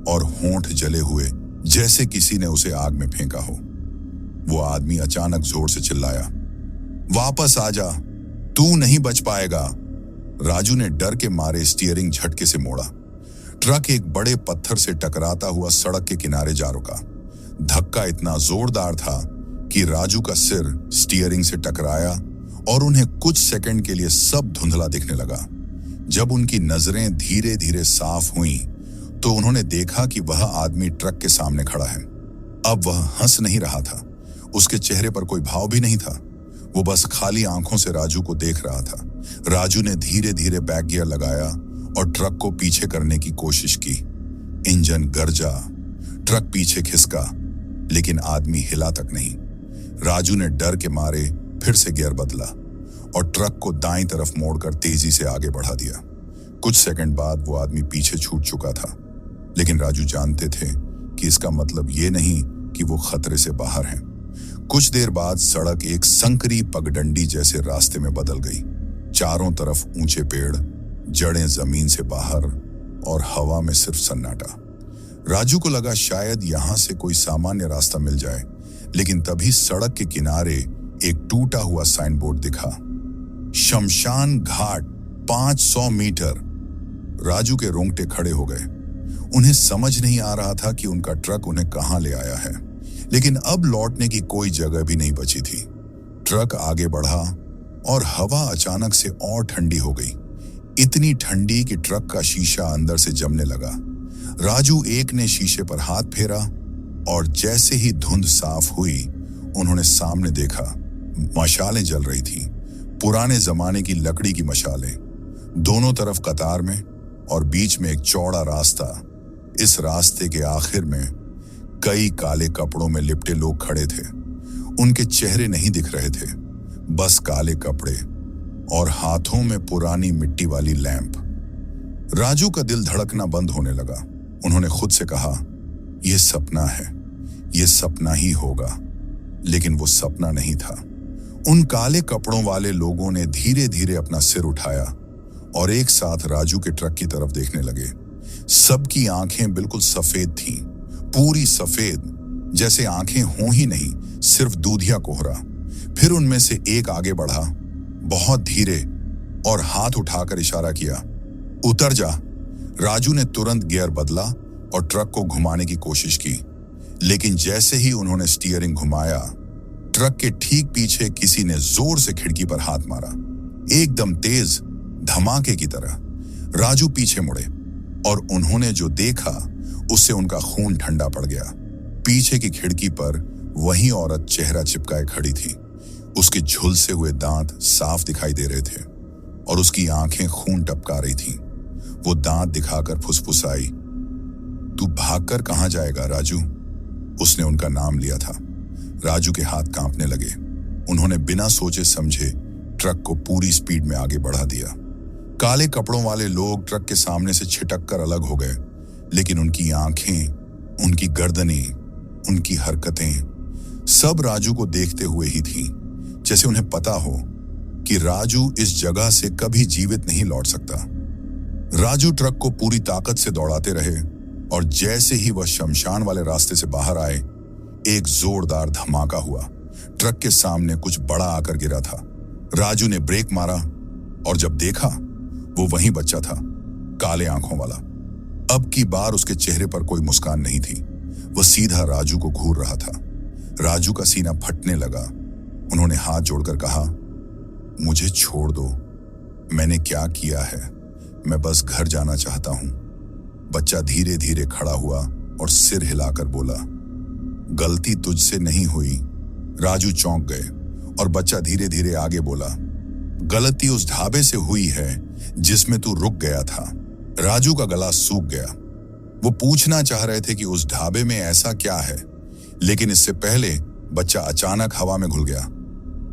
और होंठ जले हुए, जैसे किसी ने उसे आग में फेंका हो। वो आदमी अचानक जोर से चिल्लाया, वापस आ जा, तू नहीं बच पाएगा। राजू ने डर के मारे स्टीयरिंग झटके से मोड़ा। ट्रक एक बड़े पत्थर से टकराता हुआ सड़क के किनारे जा रुका। धक्का इतना जोरदार था कि राजू का सिर स्टीयरिंग से टकराया और उन्हें कुछ सेकंड के लिए सब धुंधला दिखने लगा। जब उनकी नजरें धीरे धीरे साफ हुईं, तो उन्होंने देखा कि वह आदमी ट्रक के सामने खड़ा है। अब वह हंस नहीं रहा था, उसके चेहरे पर कोई भाव भी नहीं था। वो बस खाली आंखों से राजू को देख रहा था। राजू ने धीरे धीरे बैक गियर लगाया और ट्रक को पीछे करने की कोशिश की। इंजन गरजा, ट्रक पीछे खिसका, लेकिन आदमी हिला तक नहीं। राजू ने डर के मारे फिर से गियर बदला और ट्रक को दाईं तरफ मोड़कर तेजी से आगे बढ़ा दिया। कुछ सेकंड बाद वो आदमी पीछे छूट चुका था, लेकिन राजू जानते थे कि इसका मतलब ये नहीं कि वो खतरे से बाहर हैं। कुछ देर बाद सड़क एक संकरी पगडंडी जैसे रास्ते में बदल गई। चारों तरफ ऊंचे पेड़, जड़ें जमीन से बाहर, और हवा में सिर्फ सन्नाटा। राजू को लगा शायद यहां से कोई सामान्य रास्ता मिल जाए, लेकिन तभी सड़क के किनारे एक टूटा हुआ साइन बोर्ड दिखा, शमशान घाट 500 मीटर। राजू के रोंगटे खड़े हो गए। उन्हें समझ नहीं आ रहा था कि उनका ट्रक उन्हें कहां ले आया है, लेकिन अब लौटने की कोई जगह भी नहीं बची थी। ट्रक आगे बढ़ा और हवा अचानक से और ठंडी हो गई, इतनी ठंडी कि ट्रक का शीशा अंदर से जमने लगा। राजू एक ने शीशे पर हाथ फेरा और जैसे ही धुंध साफ हुई, उन्होंने सामने देखा, मशालें जल रही थी, पुराने जमाने की लकड़ी की मशालें, दोनों तरफ कतार में, और बीच में एक चौड़ा रास्ता। इस रास्ते के आखिर में कई काले कपड़ों में लिपटे लोग खड़े थे। उनके चेहरे नहीं दिख रहे थे, बस काले कपड़े और हाथों में पुरानी मिट्टी वाली लैंप। राजू का दिल धड़कना बंद होने लगा। उन्होंने खुद से कहा, यह सपना है, यह सपना ही होगा। लेकिन वो सपना नहीं था। उन काले कपड़ों वाले लोगों ने धीरे धीरे अपना सिर उठाया और एक साथ राजू के ट्रक की तरफ देखने लगे। सबकी आंखें बिल्कुल सफेद थीं, पूरी सफेद, जैसे आंखें हों ही नहीं, सिर्फ दूधिया कोहरा। फिर उनमें से एक आगे बढ़ा, बहुत धीरे, और हाथ उठाकर इशारा किया, उतर जा। राजू ने तुरंत गियर बदला और ट्रक को घुमाने की कोशिश की, लेकिन जैसे ही उन्होंने स्टीयरिंग घुमाया, ट्रक के ठीक पीछे किसी ने जोर से खिड़की पर हाथ मारा, एकदम तेज, धमाके की तरह। राजू पीछे मुड़े और उन्होंने जो देखा उससे उनका खून ठंडा पड़ गया। पीछे की खिड़की पर वही औरत चेहरा चिपकाए खड़ी थी। उसके झुलसे हुए दांत साफ दिखाई दे रहे थे और उसकी आंखें खून टपका रही थीं। वो दांत दिखाकर फुसफुसाई, तू भागकर कहां जाएगा राजू? उसने उनका नाम लिया था। राजू के हाथ कांपने लगे। उन्होंने बिना सोचे समझे ट्रक को पूरी स्पीड में आगे बढ़ा दिया। काले कपड़ों वाले लोग ट्रक के सामने से छिटक कर अलग हो गए, लेकिन उनकी आंखें, उनकी गर्दनें, उनकी हरकतें सब राजू को देखते हुए ही थीं, जैसे उन्हें पता हो कि राजू इस जगह से कभी जीवित नहीं लौट सकता। राजू ट्रक को पूरी ताकत से दौड़ाते रहे और जैसे ही वह शमशान वाले रास्ते से बाहर आए, एक जोरदार धमाका हुआ। ट्रक के सामने कुछ बड़ा आकर गिरा था। राजू ने ब्रेक मारा और जब देखा, वो वही बच्चा था, काले आंखों वाला। अब की बार उसके चेहरे पर कोई मुस्कान नहीं थी। वह सीधा राजू को घूर रहा था। राजू का सीना फटने लगा। उन्होंने हाथ जोड़कर कहा, मुझे छोड़ दो, मैंने क्या किया है? मैं बस घर जाना चाहता हूं। बच्चा धीरे धीरे खड़ा हुआ और सिर हिलाकर बोला, गलती तुझसे नहीं हुई। राजू चौंक गए और बच्चा धीरे धीरे आगे बोला, गलती उस ढाबे से हुई है जिसमें तू रुक गया था। राजू का गला सूख गया। वो पूछना चाह रहे थे कि उस ढाबे में ऐसा क्या है, लेकिन इससे पहले बच्चा अचानक हवा में घुल गया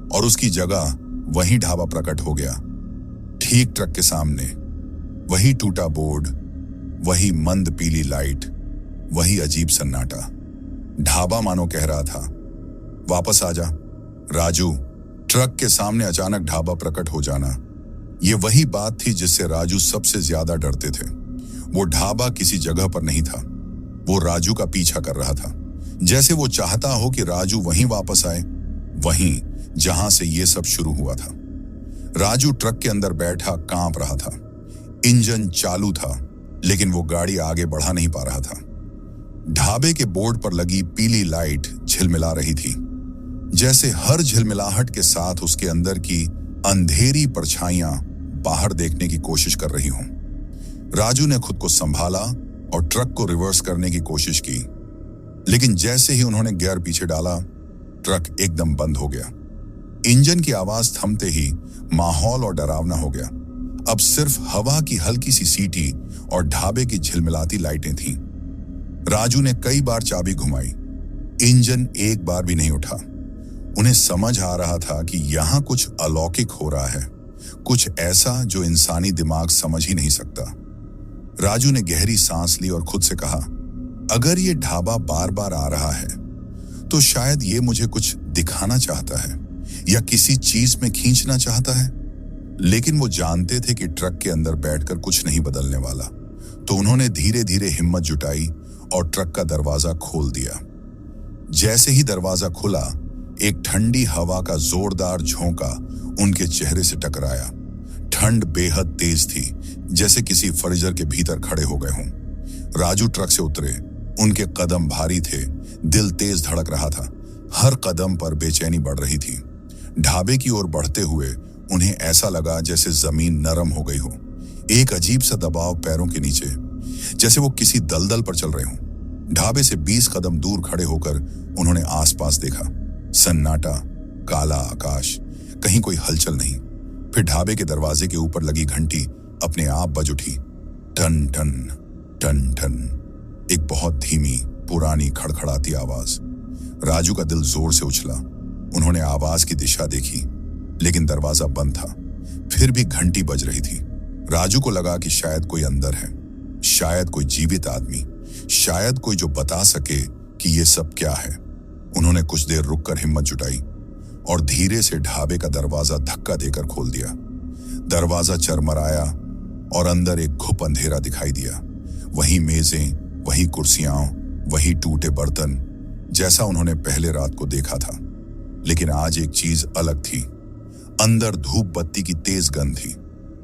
और उसकी जगह वही ढाबा प्रकट हो गया। ठीक ट्रक के सामने वही टूटा बोर्ड, वही मंद पीली लाइट, वही अजीब सन्नाटा। ढाबा मानो कह रहा था, वापस आ जा राजू। ट्रक के सामने अचानक ढाबा प्रकट हो जाना, ये वही बात थी जिससे राजू सबसे ज्यादा डरते थे। वो ढाबा किसी जगह पर नहीं था, वो राजू का पीछा कर रहा था, जैसे वो चाहता हो कि राजू वहीं वापस आए, वहीं जहां से ये सब शुरू हुआ था। राजू ट्रक के अंदर बैठा कांप रहा था। इंजन चालू था, लेकिन वो गाड़ी आगे बढ़ा नहीं पा रहा था। ढाबे के बोर्ड पर लगी पीली लाइट झिलमिला रही थी, जैसे हर झिलमिलाहट के साथ उसके अंदर की अंधेरी परछाइयां बाहर देखने की कोशिश कर रही हों। राजू ने खुद को संभाला और ट्रक को रिवर्स करने की कोशिश की, लेकिन जैसे ही उन्होंने गियर पीछे डाला, ट्रक एकदम बंद हो गया। इंजन की आवाज थमते ही माहौल और डरावना हो गया। अब सिर्फ हवा की हल्की सी सीटी और ढाबे की झिलमिलाती लाइटें थीं। राजू ने कई बार चाबी घुमाई, इंजन एक बार भी नहीं उठा। उन्हें समझ आ रहा था कि यहां कुछ अलौकिक हो रहा है, कुछ ऐसा जो इंसानी दिमाग समझ ही नहीं सकता। राजू ने गहरी सांस ली और खुद से कहा, अगर ये ढाबा बार बार आ रहा है तो शायद ये मुझे कुछ दिखाना चाहता है या किसी चीज में खींचना चाहता है। लेकिन वो जानते थे कि ट्रक के अंदर बैठकर कुछ नहीं बदलने वाला, तो उन्होंने धीरे धीरे हिम्मत जुटाई और ट्रक का दरवाजा खोल दिया। जैसे ही दरवाजा खुला, एक ठंडी हवा का जोरदार झोंका उनके चेहरे से टकराया। ठंड बेहद तेज थी, जैसे किसी फ्रीजर के भीतर खड़े हो गए हों। राजू ट्रक से उतरे, उनके कदम भारी थे, दिल तेज धड़क रहा था, हर कदम पर बेचैनी बढ़ रही थी। ढाबे की ओर बढ़ते हुए उन्हें ऐसा लगा जैसे जमीन नरम हो गई हो, एक अजीब सा दबाव पैरों के नीचे, जैसे वो किसी दलदल पर चल रहे हों। ढाबे से 20 कदम दूर खड़े होकर उन्होंने आसपास देखा। सन्नाटा, काला आकाश, कहीं कोई हलचल नहीं। फिर ढाबे के दरवाजे के ऊपर लगी घंटी अपने आप बज उठी, टन टन टन टन, एक बहुत धीमी पुरानी खड़खड़ाती आवाज। राजू का दिल जोर से उछला। उन्होंने आवाज की दिशा देखी, लेकिन दरवाजा बंद था। फिर भी घंटी बज रही थी। राजू को लगा कि शायद कोई अंदर है, शायद कोई जीवित आदमी, शायद कोई जो बता सके कि ये सब क्या है। उन्होंने कुछ देर रुककर हिम्मत जुटाई और धीरे से ढाबे का दरवाजा धक्का देकर खोल दिया। दरवाजा चरमराया और अंदर एक घुप अंधेरा दिखाई दिया। वही मेजें, वही कुर्सियां, वही टूटे बर्तन, जैसा उन्होंने पहले रात को देखा था। लेकिन आज एक चीज अलग थी। अंदर धूप बत्ती की तेज गंध थी,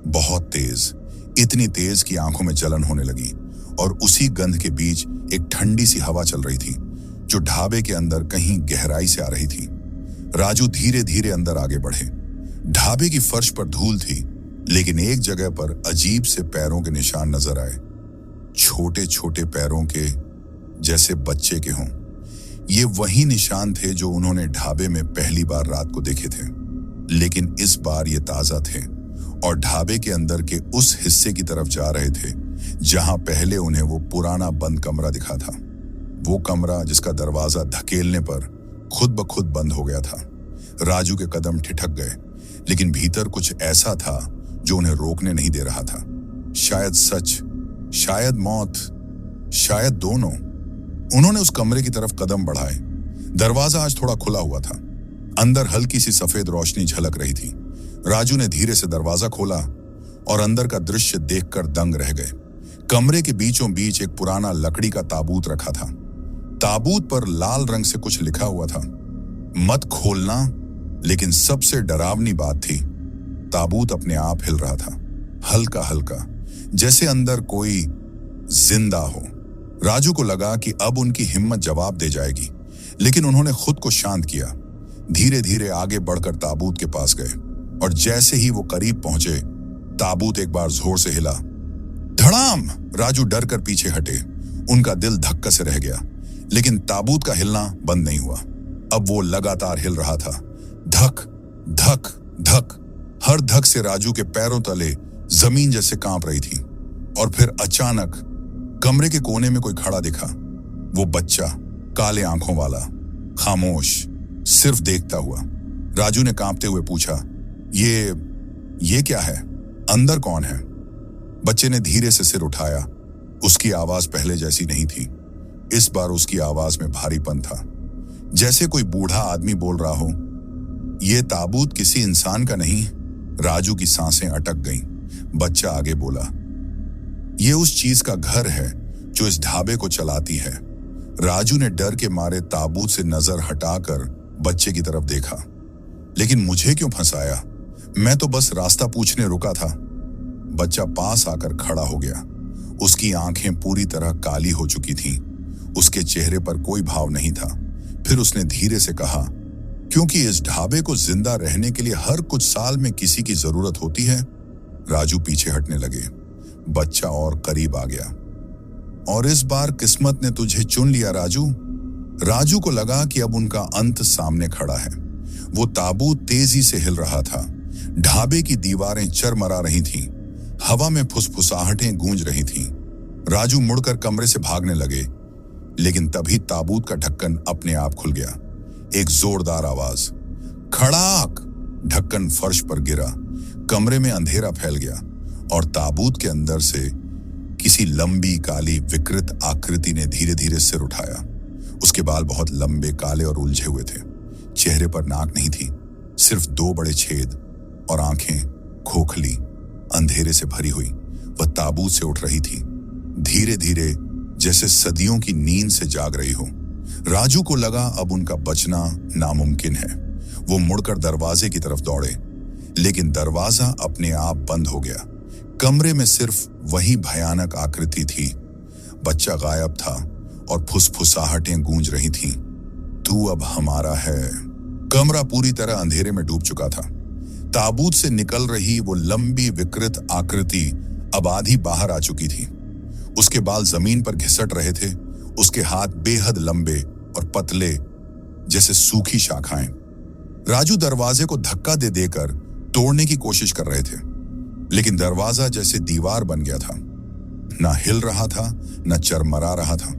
बहुत तेज, इतनी तेज कि आंखों में जलन होने लगी। और उसी गंध के बीच एक ठंडी सी हवा चल रही थी जो ढाबे के अंदर कहीं गहराई से आ रही थी। राजू धीरे धीरे अंदर आगे बढ़े। ढाबे की फर्श पर धूल थी, लेकिन एक जगह पर अजीब से पैरों के निशान नजर आए, छोटे छोटे पैरों के, जैसे बच्चे के हों। ये वही निशान थे जो उन्होंने ढाबे में पहली बार रात को देखे थे, लेकिन इस बार ये ताजा थे और ढाबे के अंदर के उस हिस्से की तरफ जा रहे थे जहां पहले उन्हें वो पुराना बंद कमरा दिखा था। वो कमरा जिसका दरवाजा धकेलने पर खुद ब खुद बंद हो गया था। राजू के कदम ठिठक गए, लेकिन भीतर कुछ ऐसा था जो उन्हें रोकने नहीं दे रहा था। शायद सच, शायद मौत, शायद दोनों। उन्होंने उस कमरे की तरफ कदम बढ़ाए। दरवाजा आज थोड़ा खुला हुआ था, अंदर हल्की सी सफेद रोशनी झलक रही थी। राजू ने धीरे से दरवाजा खोला और अंदर का दृश्य देखकर दंग रह गए। कमरे के बीचों बीच एक पुराना लकड़ी का ताबूत रखा था। ताबूत पर लाल रंग से कुछ लिखा हुआ था, मत खोलना। लेकिन सबसे डरावनी बात थी, ताबूत अपने आप हिल रहा था, हल्का हल्का, जैसे अंदर कोई जिंदा हो। राजू को लगा कि अब उनकी हिम्मत जवाब दे जाएगी, लेकिन उन्होंने खुद को शांत किया। धीरे धीरे आगे बढ़कर ताबूत के पास गए और जैसे ही वो करीब पहुंचे, ताबूत एक बार जोर से हिला। धड़ाम! राजू डर कर पीछे हटे। उनका दिल धक्का से रह गया, लेकिन ताबूत का हिलना बंद नहीं हुआ। अब वो लगातार हिल रहा था, धक धक धक। हर धक से राजू के पैरों तले जमीन जैसे कांप रही थी। और फिर अचानक कमरे के कोने में कोई खड़ा दिखा। वो बच्चा, काले आंखों वाला, खामोश, सिर्फ देखता हुआ। राजू ने कांपते हुए पूछा, ये क्या है? अंदर कौन है? बच्चे ने धीरे से सिर उठाया। उसकी आवाज पहले जैसी नहीं थी। इस बार उसकी आवाज में भारीपन था, जैसे कोई बूढ़ा आदमी बोल रहा हो। ये ताबूत किसी इंसान का नहीं। राजू की सांसें अटक गईं। बच्चा आगे बोला, ये उस चीज का घर है जो इस ढाबे को चलाती है। राजू ने डर के मारे ताबूत से नजर हटाकर बच्चे की तरफ देखा। लेकिन मुझे क्यों फंसाया? मैं तो बस रास्ता पूछने रुका था। बच्चा पास आकर खड़ा हो गया। उसकी आंखें पूरी तरह काली हो चुकी थीं। उसके चेहरे पर कोई भाव नहीं था। फिर उसने धीरे से कहा, क्योंकि इस ढाबे को जिंदा रहने के लिए हर कुछ साल में किसी की जरूरत होती है। राजू पीछे हटने लगे। बच्चा और करीब आ गया। और इस बार किस्मत ने तुझे चुन लिया राजू। राजू को लगा कि अब उनका अंत सामने खड़ा है। वो ताबूत तेजी से हिल रहा था। ढाबे की दीवारें चरमरा रही थीं। हवा में फुसफुसाहटें गूंज रही थीं। राजू मुड़कर कमरे से भागने लगे, लेकिन तभी ताबूत का ढक्कन अपने आप खुल गया। एक जोरदार आवाज, खड़ाक! ढक्कन फर्श पर गिरा। कमरे में अंधेरा फैल गया और ताबूत के अंदर से किसी लंबी काली विकृत आकृति ने धीरे धीरे सिर उठाया। उसके बाल बहुत लंबे, काले और उलझे हुए थे। चेहरे पर नाक नहीं थी, सिर्फ 2 बड़े छेद, और आंखें खोखली, अंधेरे से भरी हुई। वह ताबूत से उठ रही थी, धीरे धीरे, जैसे सदियों की नींद से जाग रही हो। राजू को लगा अब उनका बचना नामुमकिन है। वो मुड़कर दरवाजे की तरफ दौड़े, लेकिन दरवाजा अपने आप बंद हो गया। कमरे में सिर्फ वही भयानक आकृति थी। बच्चा गायब था और फुसफुसाहटें गूंज रही थीं। तू अब हमारा है। कमरा पूरी तरह अंधेरे में डूब चुका था। ताबूत से निकल रही वो लंबी विकृत आकृति अब आधी बाहर आ चुकी थी। उसके बाल जमीन पर घिसट रहे थे। उसके हाथ बेहद लंबे और पतले, जैसे सूखी शाखाएं। राजू दरवाजे को धक्का दे देकर तोड़ने की कोशिश कर रहे थे, लेकिन दरवाजा जैसे दीवार बन गया था। ना हिल रहा था, ना चरमरा रहा था।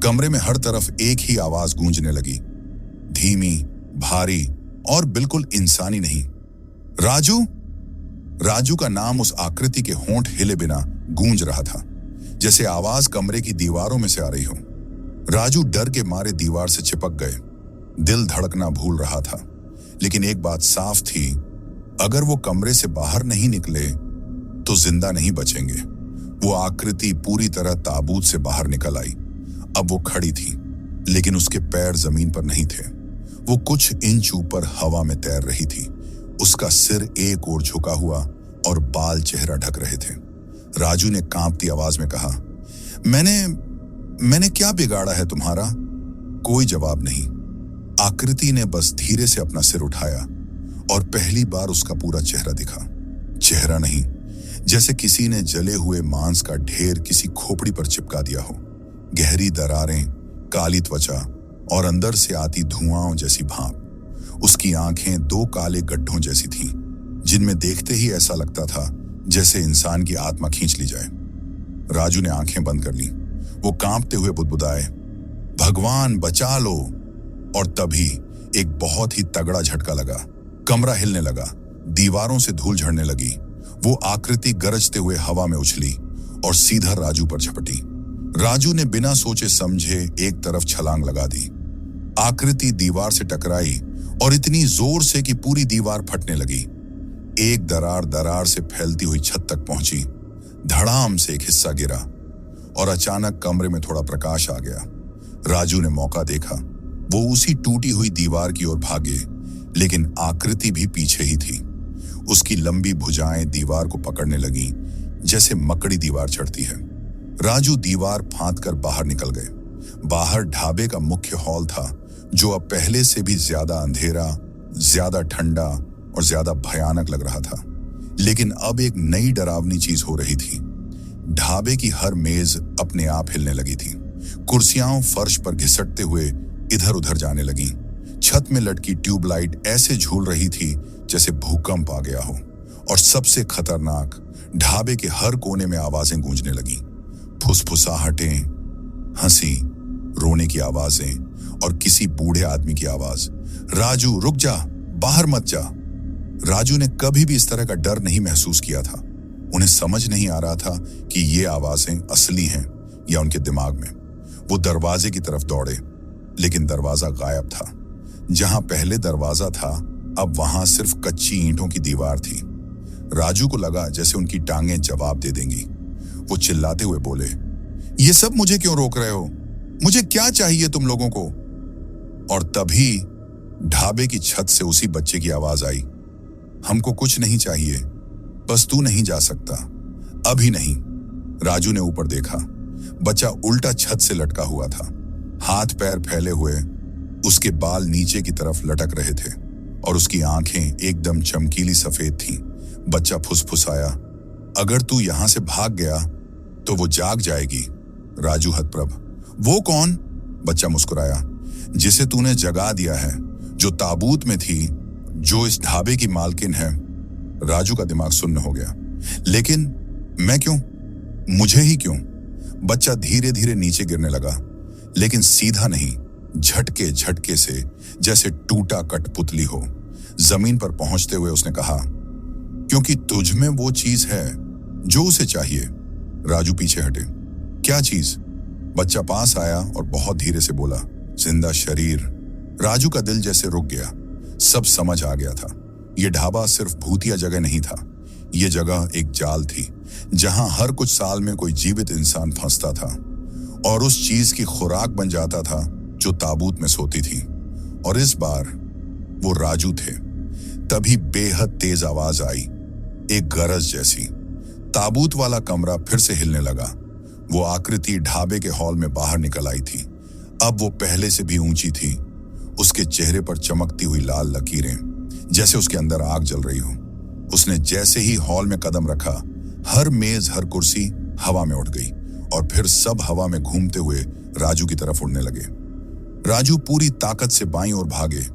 कमरे में हर तरफ एक ही आवाज गूंजने लगी, धीमी, भारी और बिल्कुल इंसानी नहीं। राजू! राजू का नाम उस आकृति के होंठ हिले बिना गूंज रहा था, जैसे आवाज कमरे की दीवारों में से आ रही हो। राजू डर के मारे दीवार से चिपक गए। दिल धड़कना भूल रहा था, लेकिन एक बात साफ थी, अगर वो कमरे से बाहर नहीं निकले तो जिंदा नहीं बचेंगे। वो आकृति पूरी तरह ताबूत से बाहर निकल आई। अब वो खड़ी थी, लेकिन उसके पैर जमीन पर नहीं थे। वो कुछ इंच ऊपर हवा में तैर रही थी। उसका सिर एक ओर झुका हुआ और बाल चेहरा ढक रहे थे। राजू ने कांपती आवाज में कहा, मैंने क्या बिगाड़ा है तुम्हारा? कोई जवाब नहीं। आकृति ने बस धीरे से अपना सिर उठाया और पहली बार उसका पूरा चेहरा दिखा। चेहरा नहीं, जैसे किसी ने जले हुए मांस का ढेर किसी खोपड़ी पर चिपका दिया हो। गहरी दरारें, काली त्वचा और अंदर से आती धुआं जैसी भाप। उसकी आंखें दो काले गड्ढों जैसी थीं, जिनमें देखते ही ऐसा लगता था जैसे इंसान की आत्मा खींच ली जाए। राजू ने आंखें बंद कर ली। वो कांपते हुए बुदबुदाए, भगवान बचा लो। और तभी एक बहुत ही तगड़ा झटका लगा। कमरा हिलने लगा, दीवारों से धूल झड़ने लगी। वो आकृति गरजते हुए हवा में उछली और सीधा राजू पर झपटी। राजू ने बिना सोचे समझे एक तरफ छलांग लगा दी। आकृति दीवार से टकराई और इतनी जोर से कि पूरी दीवार फटने लगी। एक दरार से फैलती हुई छत तक पहुंची। धड़ाम से एक हिस्सा गिरा और अचानक कमरे में थोड़ा प्रकाश आ गया। राजू ने मौका देखा। वो उसी टूटी हुई दीवार की ओर भागे, लेकिन आकृति भी पीछे ही थी। उसकी लंबी भुजाएं दीवार को पकड़ने लगी, जैसे मकड़ी दीवार चढ़ती है। राजू दीवार फांदकर बाहर निकल गए। बाहर ढाबे का मुख्य हॉल था, जो अब पहले से भी ज्यादा अंधेरा, ज्यादा ठंडा और ज्यादा भयानक लग रहा था। लेकिन अब एक नई डरावनी चीज हो रही थी। ढाबे की हर मेज अपने आप हिलने लगी थी। कुर्सियां फर्श पर घिसटते हुए इधर उधर जाने लगी। छत में लटकी ट्यूबलाइट ऐसे झूल रही थी जैसे भूकंप आ गया हो। और सबसे खतरनाक, ढाबे के हर कोने में आवाजें गूंजने लगी। फुसफुसाहटें, हंसी, रोने की आवाजें और किसी बूढ़े आदमी की आवाज, राजू रुक जा, बाहर मत जा। राजू ने कभी भी इस तरह का डर नहीं महसूस किया था। उन्हें समझ नहीं आ रहा था कि ये आवाजें असली हैं या उनके दिमाग में। वो दरवाजे की तरफ दौड़े, लेकिन दरवाजा गायब था। जहां पहले दरवाजा था, अब वहां सिर्फ कच्ची ईंटों की दीवार थी। राजू को लगा जैसे उनकी टांगें जवाब दे देंगी। वो चिल्लाते हुए बोले, ये सब मुझे क्यों रोक रहे हो? मुझे क्या चाहिए तुम लोगों को? और तभी ढाबे की छत से उसी बच्चे की आवाज आई, हमको कुछ नहीं चाहिए, बस तू नहीं जा सकता, अभी नहीं। राजू ने ऊपर देखा। बच्चा उल्टा छत से लटका हुआ था, हाथ पैर फैले हुए। उसके बाल नीचे की तरफ लटक रहे थे और उसकी आंखें एकदम चमकीली सफेद थीं। बच्चा फुसफुसाया, अगर तू यहां से भाग गया तो वो जाग जाएगी। राजू हतप्रभ, वो कौन? बच्चा मुस्कुराया, जिसे तूने जगा दिया है, जो ताबूत में थी, जो इस ढाबे की मालकिन है। राजू का दिमाग सुन्न हो गया। लेकिन मैं क्यों? मुझे ही क्यों? बच्चा धीरे धीरे नीचे गिरने लगा, लेकिन सीधा नहीं, झटके झटके से, जैसे टूटा कठपुतली हो। जमीन पर पहुंचते हुए उसने कहा, क्योंकि तुझ में वो चीज है जो उसे चाहिए। राजू पीछे हटे। क्या चीज? बच्चा पास आया और बहुत धीरे से बोला, जिंदा शरीर। राजू का दिल जैसे रुक गया। सब समझ आ गया था। यह ढाबा सिर्फ भूतिया जगह नहीं था। यह जगह एक जाल थी, जहां हर कुछ साल में कोई जीवित इंसान फंसता था और उस चीज की खुराक बन जाता था जो ताबूत में सोती थी। और इस बार वो राजू थे। तभी बेहद तेज आवाज आई, एक गरज जैसी। ताबूत वाला कमरा फिर से हिलने लगा। वो आकृति ढाबे के हॉल में बाहर निकल आई थी। अब वो पहले से भी ऊंची थी। उसके चेहरे पर चमकती हुई लाल लकीरें, जैसे उसके अंदर आग जल रही हो। उसने जैसे ही हॉल में कदम रखा, हर मेज, हर कुर्सी हवा में उठ गई और फिर सब हवा में घूमते हुए राजू की तरफ उड़ने लगे। राजू पूरी ताकत से बाईं ओर भागे।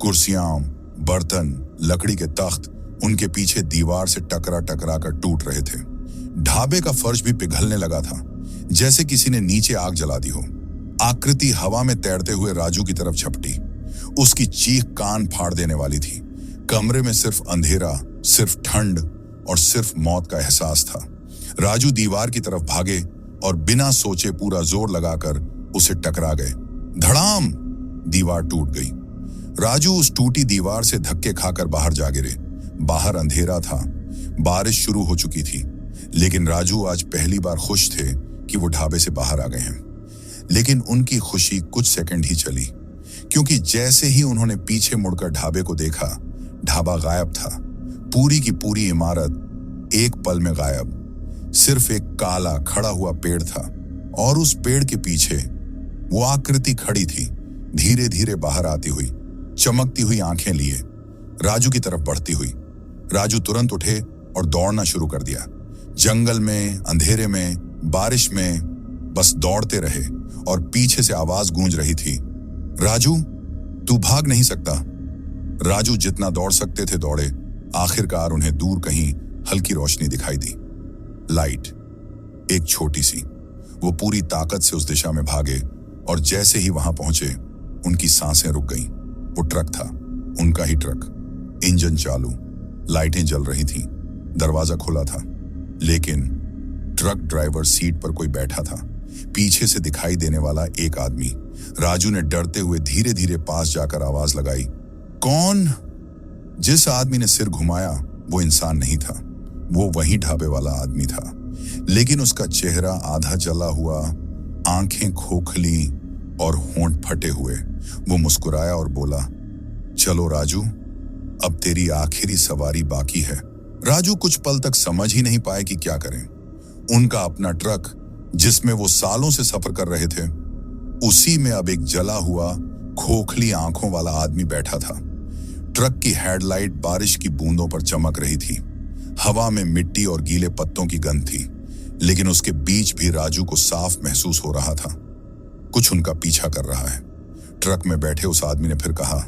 कुर्सियां, बर्तन, लकड़ी के तख्त उनके पीछे दीवार से टकरा टकरा कर टूट रहे थे। ढाबे का फर्श भी पिघलने लगा था, जैसे किसी ने नीचे आग जला दी हो। आकृति हवा में तैरते हुए राजू की तरफ झपटी। उसकी चीख कान फाड़ देने वाली थी। कमरे में सिर्फ अंधेरा, सिर्फ ठंड और सिर्फ मौत का एहसास था। राजू दीवार की तरफ भागे और बिना सोचे पूरा जोर लगाकर उसे टकरा गए। धड़ाम! दीवार टूट गई। राजू उस टूटी दीवार से धक्के खाकर बाहर जा गिरे। बाहर अंधेरा था, बारिश शुरू हो चुकी थी, लेकिन राजू आज पहली बार खुश थे कि वो ढाबे से बाहर आ गए हैं। लेकिन उनकी खुशी कुछ सेकंड ही चली, क्योंकि जैसे ही उन्होंने पीछे मुड़कर ढाबे को देखा, ढाबा गायब था। पूरी की पूरी इमारत एक पल में गायब। सिर्फ एक काला खड़ा हुआ पेड़ था और उस पेड़ के पीछे वो आकृति खड़ी थी, धीरे धीरे बाहर आती हुई, चमकती हुई आंखें लिए राजू की तरफ बढ़ती हुई। राजू तुरंत उठे और दौड़ना शुरू कर दिया। जंगल में, अंधेरे में, बारिश में बस दौड़ते रहे और पीछे से आवाज गूंज रही थी, राजू तू भाग नहीं सकता। राजू जितना दौड़ सकते थे दौड़े। आखिरकार उन्हें दूर कहीं हल्की रोशनी दिखाई दी, लाइट, एक छोटी सी। वो पूरी ताकत से उस दिशा में भागे और जैसे ही वहां पहुंचे उनकी सांसें रुक गईं। वो ट्रक था, उनका ही ट्रक, इंजन चालू, लाइटें जल रही थीं, दरवाजा खुला था, लेकिन ट्रक ड्राइवर सीट पर कोई बैठा था, पीछे से दिखाई देने वाला एक आदमी। राजू ने डरते हुए धीरे धीरे पास जाकर आवाज लगाई, कौन? जिस आदमी ने सिर घुमाया वो इंसान नहीं था, वो वही ढाबे वाला आदमी था, लेकिन उसका चेहरा आधा जला हुआ, आंखें खोखली और होंठ फटे हुए। वो मुस्कुराया और बोला, चलो राजू, अब तेरी आखिरी सवारी बाकी है। राजू कुछ पल तक समझ ही नहीं पाए कि क्या करें। उनका अपना ट्रक जिसमें वो सालों से सफर कर रहे थे, उसी में अब एक जला हुआ, खोखली आंखों वाला आदमी बैठा था। ट्रक की हेडलाइट बारिश की बूंदों पर चमक रही थी। हवा में मिट्टी और गीले पत्तों की गंध थी, लेकिन उसके बीच भी राजू को साफ महसूस हो रहा था, कुछ उनका पीछा कर रहा है। ट्रक में बैठे उस आदमी ने फिर कहा,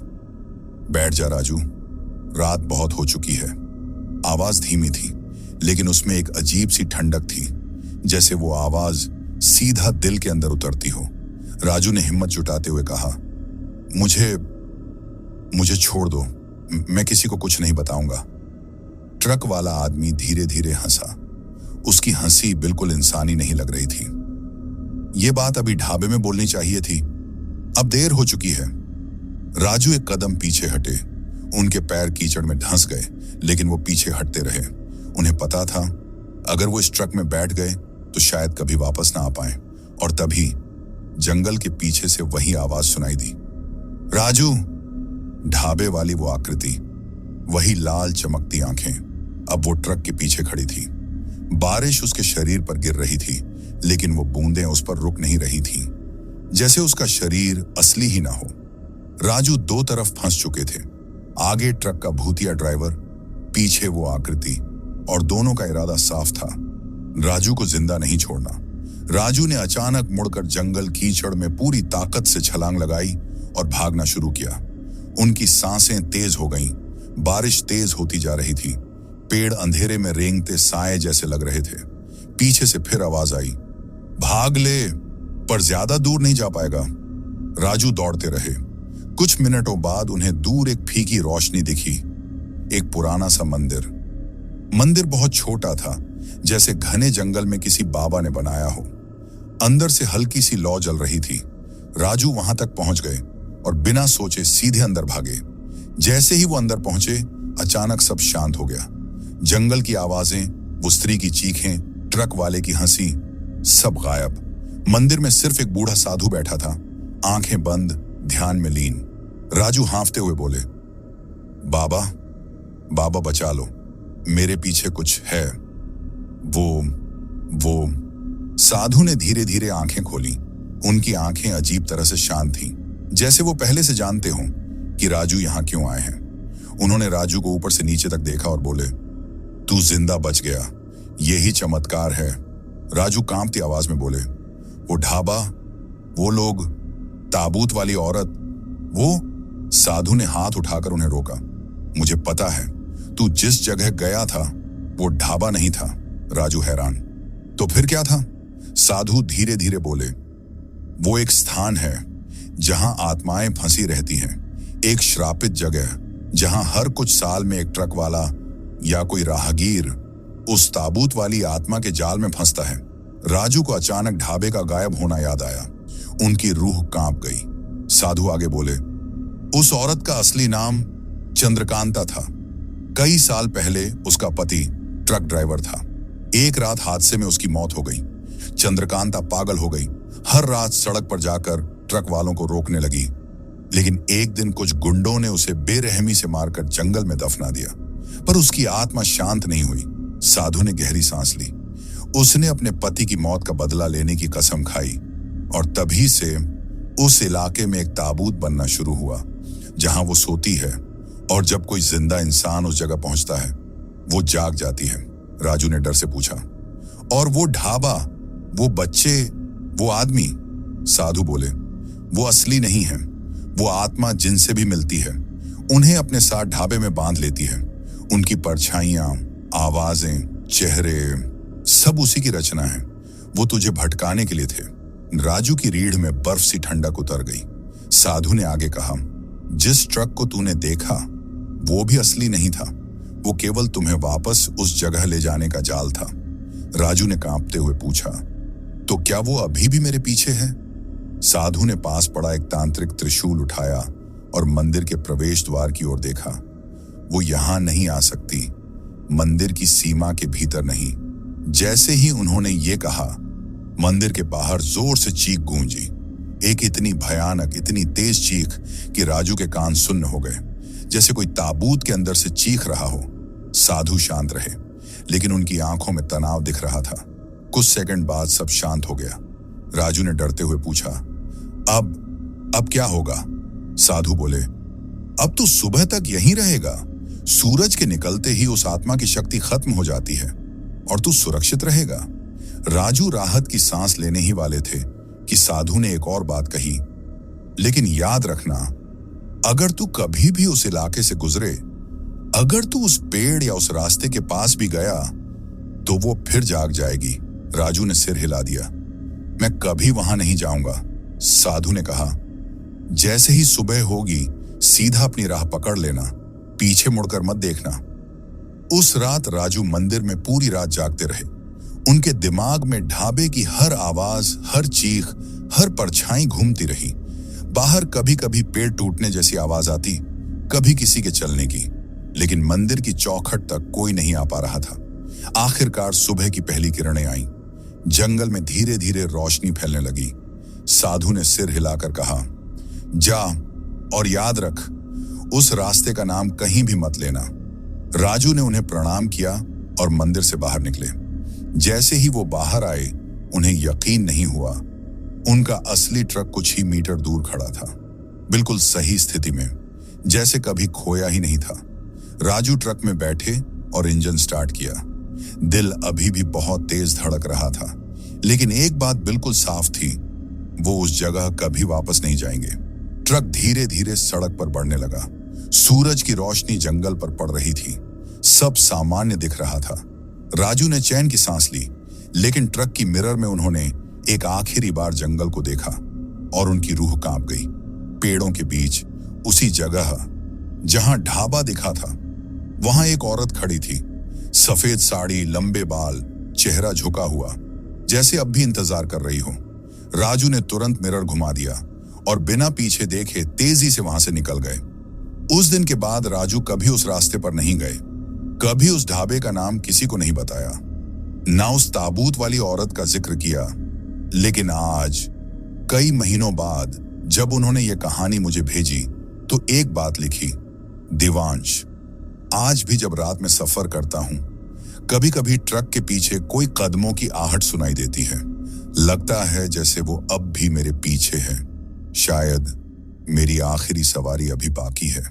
बैठ जा राजू, रात बहुत हो चुकी है। आवाज धीमी थी, लेकिन उसमें एक अजीब सी ठंडक थी, जैसे वो आवाज सीधा दिल के अंदर उतरती हो। राजू ने हिम्मत जुटाते हुए कहा, मुझे छोड़ दो, मैं किसी को कुछ नहीं बताऊंगा। ट्रक वाला आदमी धीरे धीरे हंसा। उसकी हंसी बिल्कुल इंसानी नहीं लग रही थी। ये बात अभी ढाबे में बोलनी चाहिए थी, अब देर हो चुकी है। राजू एक कदम पीछे हटे। उनके पैर कीचड़ में धंस गए, लेकिन वो पीछे हटते रहे। उन्हें पता था अगर वो इस ट्रक में बैठ गए तो शायद कभी वापस ना आ पाए। और तभी जंगल के पीछे से वही आवाज सुनाई दी, राजू। ढाबे वाली वो आकृति, वही लाल चमकती आंखें, अब वो ट्रक के पीछे खड़ी थी। बारिश उसके शरीर पर गिर रही थी, लेकिन वो बूंदें उस पर रुक नहीं रही थीं, जैसे उसका शरीर असली ही ना हो। राजू दो तरफ फंस चुके थे, आगे ट्रक का भूतिया ड्राइवर, पीछे वो आकृति, और दोनों का इरादा साफ था, राजू को जिंदा नहीं छोड़ना। राजू ने अचानक मुड़कर जंगल कीचड़ में पूरी ताकत से छलांग लगाई और भागना शुरू किया। उनकी सांसें तेज हो गईं, बारिश तेज होती जा रही थी, पेड़ अंधेरे में रेंगते साए जैसे लग रहे थे। पीछे से फिर आवाज आई, भाग ले, पर ज्यादा दूर नहीं जा पाएगा। राजू दौड़ते रहे। कुछ मिनटों बाद उन्हें दूर एक फीकी रोशनी दिखी, एक पुराना सा मंदिर बहुत छोटा था, जैसे घने जंगल में किसी बाबा ने बनाया हो। अंदर से हल्की सी लौ जल रही थी। राजू वहां तक पहुंच गए और बिना सोचे सीधे अंदर भागे। जैसे ही वो अंदर पहुंचे, अचानक सब शांत हो गया। जंगल की आवाजें, वो स्त्री की चीखें, ट्रक वाले की हंसी, सब गायब। मंदिर में सिर्फ एक बूढ़ा साधु बैठा था, आंखें बंद, ध्यान में लीन। राजू हांफते हुए बोले, बाबा बचा लो, मेरे पीछे कुछ है। वो साधु ने धीरे धीरे आंखें खोली। उनकी आंखें अजीब तरह से शांत थीं, जैसे वो पहले से जानते हों कि राजू यहां क्यों आए हैं। उन्होंने राजू को ऊपर से नीचे तक देखा और बोले, तू जिंदा बच गया, यही चमत्कार है। राजू कांपती आवाज में बोले, वो ढाबा, वो लोग, ताबूत वाली औरत, वो। साधु ने हाथ उठाकर उन्हें रोका। मुझे पता है, तू जिस जगह गया था वो ढाबा नहीं था। राजू हैरान, तो फिर क्या था? साधु धीरे धीरे बोले, वो एक स्थान है जहां आत्माएं फंसी रहती हैं, एक श्रापित जगह जहां हर कुछ साल में एक ट्रक वाला या कोई राहगीर उस ताबूत वाली आत्मा के जाल में फंसता है। राजू को अचानक ढाबे का गायब होना याद आया। उनकी रूह कांप गई। साधु आगे बोले, उस औरत का असली नाम चंद्रकांता था। कई साल पहले उसका पति ट्रक ड्राइवर था। एक रात हादसे में उसकी मौत हो गई। चंद्रकांता पागल हो गई, हर रात सड़क पर जाकर ट्रक वालों को रोकने लगी। लेकिन एक दिन कुछ गुंडों ने उसे बेरहमी से मारकर जंगल में दफना दिया, पर उसकी आत्मा शांत नहीं हुई। साधु ने गहरी सांस ली। उसने अपने पति की मौत का बदला लेने की कसम खाई और तभी से उस इलाके में एक ताबूत बनना शुरू हुआ जहां वो सोती है, और जब कोई जिंदा इंसान उस जगह पहुंचता है वो जाग जाती है। राजू ने डर से पूछा, और वो ढाबा, वो बच्चे, वो आदमी? साधु बोले, वो असली नहीं है, वो आत्मा जिनसे भी मिलती है उन्हें अपने साथ ढाबे में बांध लेती है। उनकी परछाइयां, आवाजें, चेहरे सब उसी की रचना है। वो तुझे भटकाने के लिए थे। राजू की रीढ़ में बर्फ सी ठंडक उतर गई। साधु ने आगे कहा, जिस ट्रक को तूने देखा वो भी असली नहीं था, वो केवल तुम्हें वापस उस जगह ले जाने का जाल था। राजू ने कांपते हुए पूछा, तो क्या वो अभी भी मेरे पीछे है? साधु ने पास पड़ा एक तांत्रिक त्रिशूल उठाया और मंदिर के प्रवेश द्वार की ओर देखा। वो यहां नहीं आ सकती, मंदिर की सीमा के भीतर नहीं। जैसे ही उन्होंने ये कहा, मंदिर के बाहर जोर से चीख गूंजी। एक इतनी भयानक, इतनी तेज चीख कि राजू के कान सुन्न हो गए, जैसे कोई ताबूत के अंदर से चीख रहा हो। साधु शांत रहे, लेकिन उनकी आंखों में तनाव दिख रहा था। कुछ सेकंड बाद सब शांत हो गया। राजू ने डरते हुए पूछा, अब क्या होगा? साधु बोले, अब तो सुबह तक यहीं रहेगा। सूरज के निकलते ही उस आत्मा की शक्ति खत्म हो जाती है और तू सुरक्षित रहेगा। राजू राहत की सांस लेने ही वाले थे कि साधु ने एक और बात कही, लेकिन याद रखना, अगर तू कभी भी उस इलाके से गुजरे, अगर तू उस पेड़ या उस रास्ते के पास भी गया तो वो फिर जाग जाएगी। राजू ने सिर हिला दिया। मैं कभी वहां नहीं जाऊंगा, साधु ने कहा। जैसे ही सुबह होगी सीधा अपनी राह पकड़ लेना, पीछे मुड़कर मत देखना। उस रात राजू मंदिर में पूरी रात जागते रहे। उनके दिमाग में ढाबे की हर आवाज, हर चीख, हर परछाई घूमती रही। बाहर कभी कभी पेड़ टूटने जैसी आवाज आती, कभी किसी के चलने की, लेकिन मंदिर की चौखट तक कोई नहीं आ पा रहा था। आखिरकार सुबह की पहली किरणें आईं। जंगल में धीरे धीरे रोशनी फैलने लगी। साधु ने सिर हिलाकर कहा, जा और याद रख, उस रास्ते का नाम कहीं भी मत लेना। राजू ने उन्हें प्रणाम किया और मंदिर से बाहर निकले। जैसे ही वो बाहर आए, उन्हें यकीन नहीं हुआ। उनका असली ट्रक कुछ ही मीटर दूर खड़ा था, बिल्कुल सही स्थिति में, जैसे कभी खोया ही नहीं था। राजू ट्रक में बैठे और इंजन स्टार्ट किया। दिल अभी भी बहुत तेज धड़क रहा था, लेकिन एक बात बिल्कुल साफ थी, वो उस जगह कभी वापस नहीं जाएंगे। ट्रक धीरे धीरे सड़क पर बढ़ने लगा। सूरज की रोशनी जंगल पर पड़ रही थी। सब सामान्य दिख रहा था। राजू ने चैन की सांस ली, लेकिन ट्रक की मिरर में उन्होंने एक आखिरी बार जंगल को देखा और उनकी रूह कांप गई। पेड़ों के बीच, उसी जगह जहां ढाबा दिखा था, वहां एक औरत खड़ी थी। सफेद साड़ी, लंबे बाल, चेहरा झुका हुआ, जैसे अब भी इंतजार कर रही हो। राजू ने तुरंत मिरर घुमा दिया और बिना पीछे देखे तेजी से वहां से निकल गए। उस दिन के बाद राजू कभी उस रास्ते पर नहीं गए, कभी उस ढाबे का नाम किसी को नहीं बताया, ना उस ताबूत वाली औरत का जिक्र किया। लेकिन आज, कई महीनों बाद, जब उन्होंने ये कहानी मुझे भेजी तो एक बात लिखी, दिवांश, आज भी जब रात में सफर करता हूं, कभी कभी ट्रक के पीछे कोई कदमों की आहट सुनाई देती है। लगता है जैसे वो अब भी मेरे पीछे है। शायद मेरी आखिरी सवारी अभी बाकी है।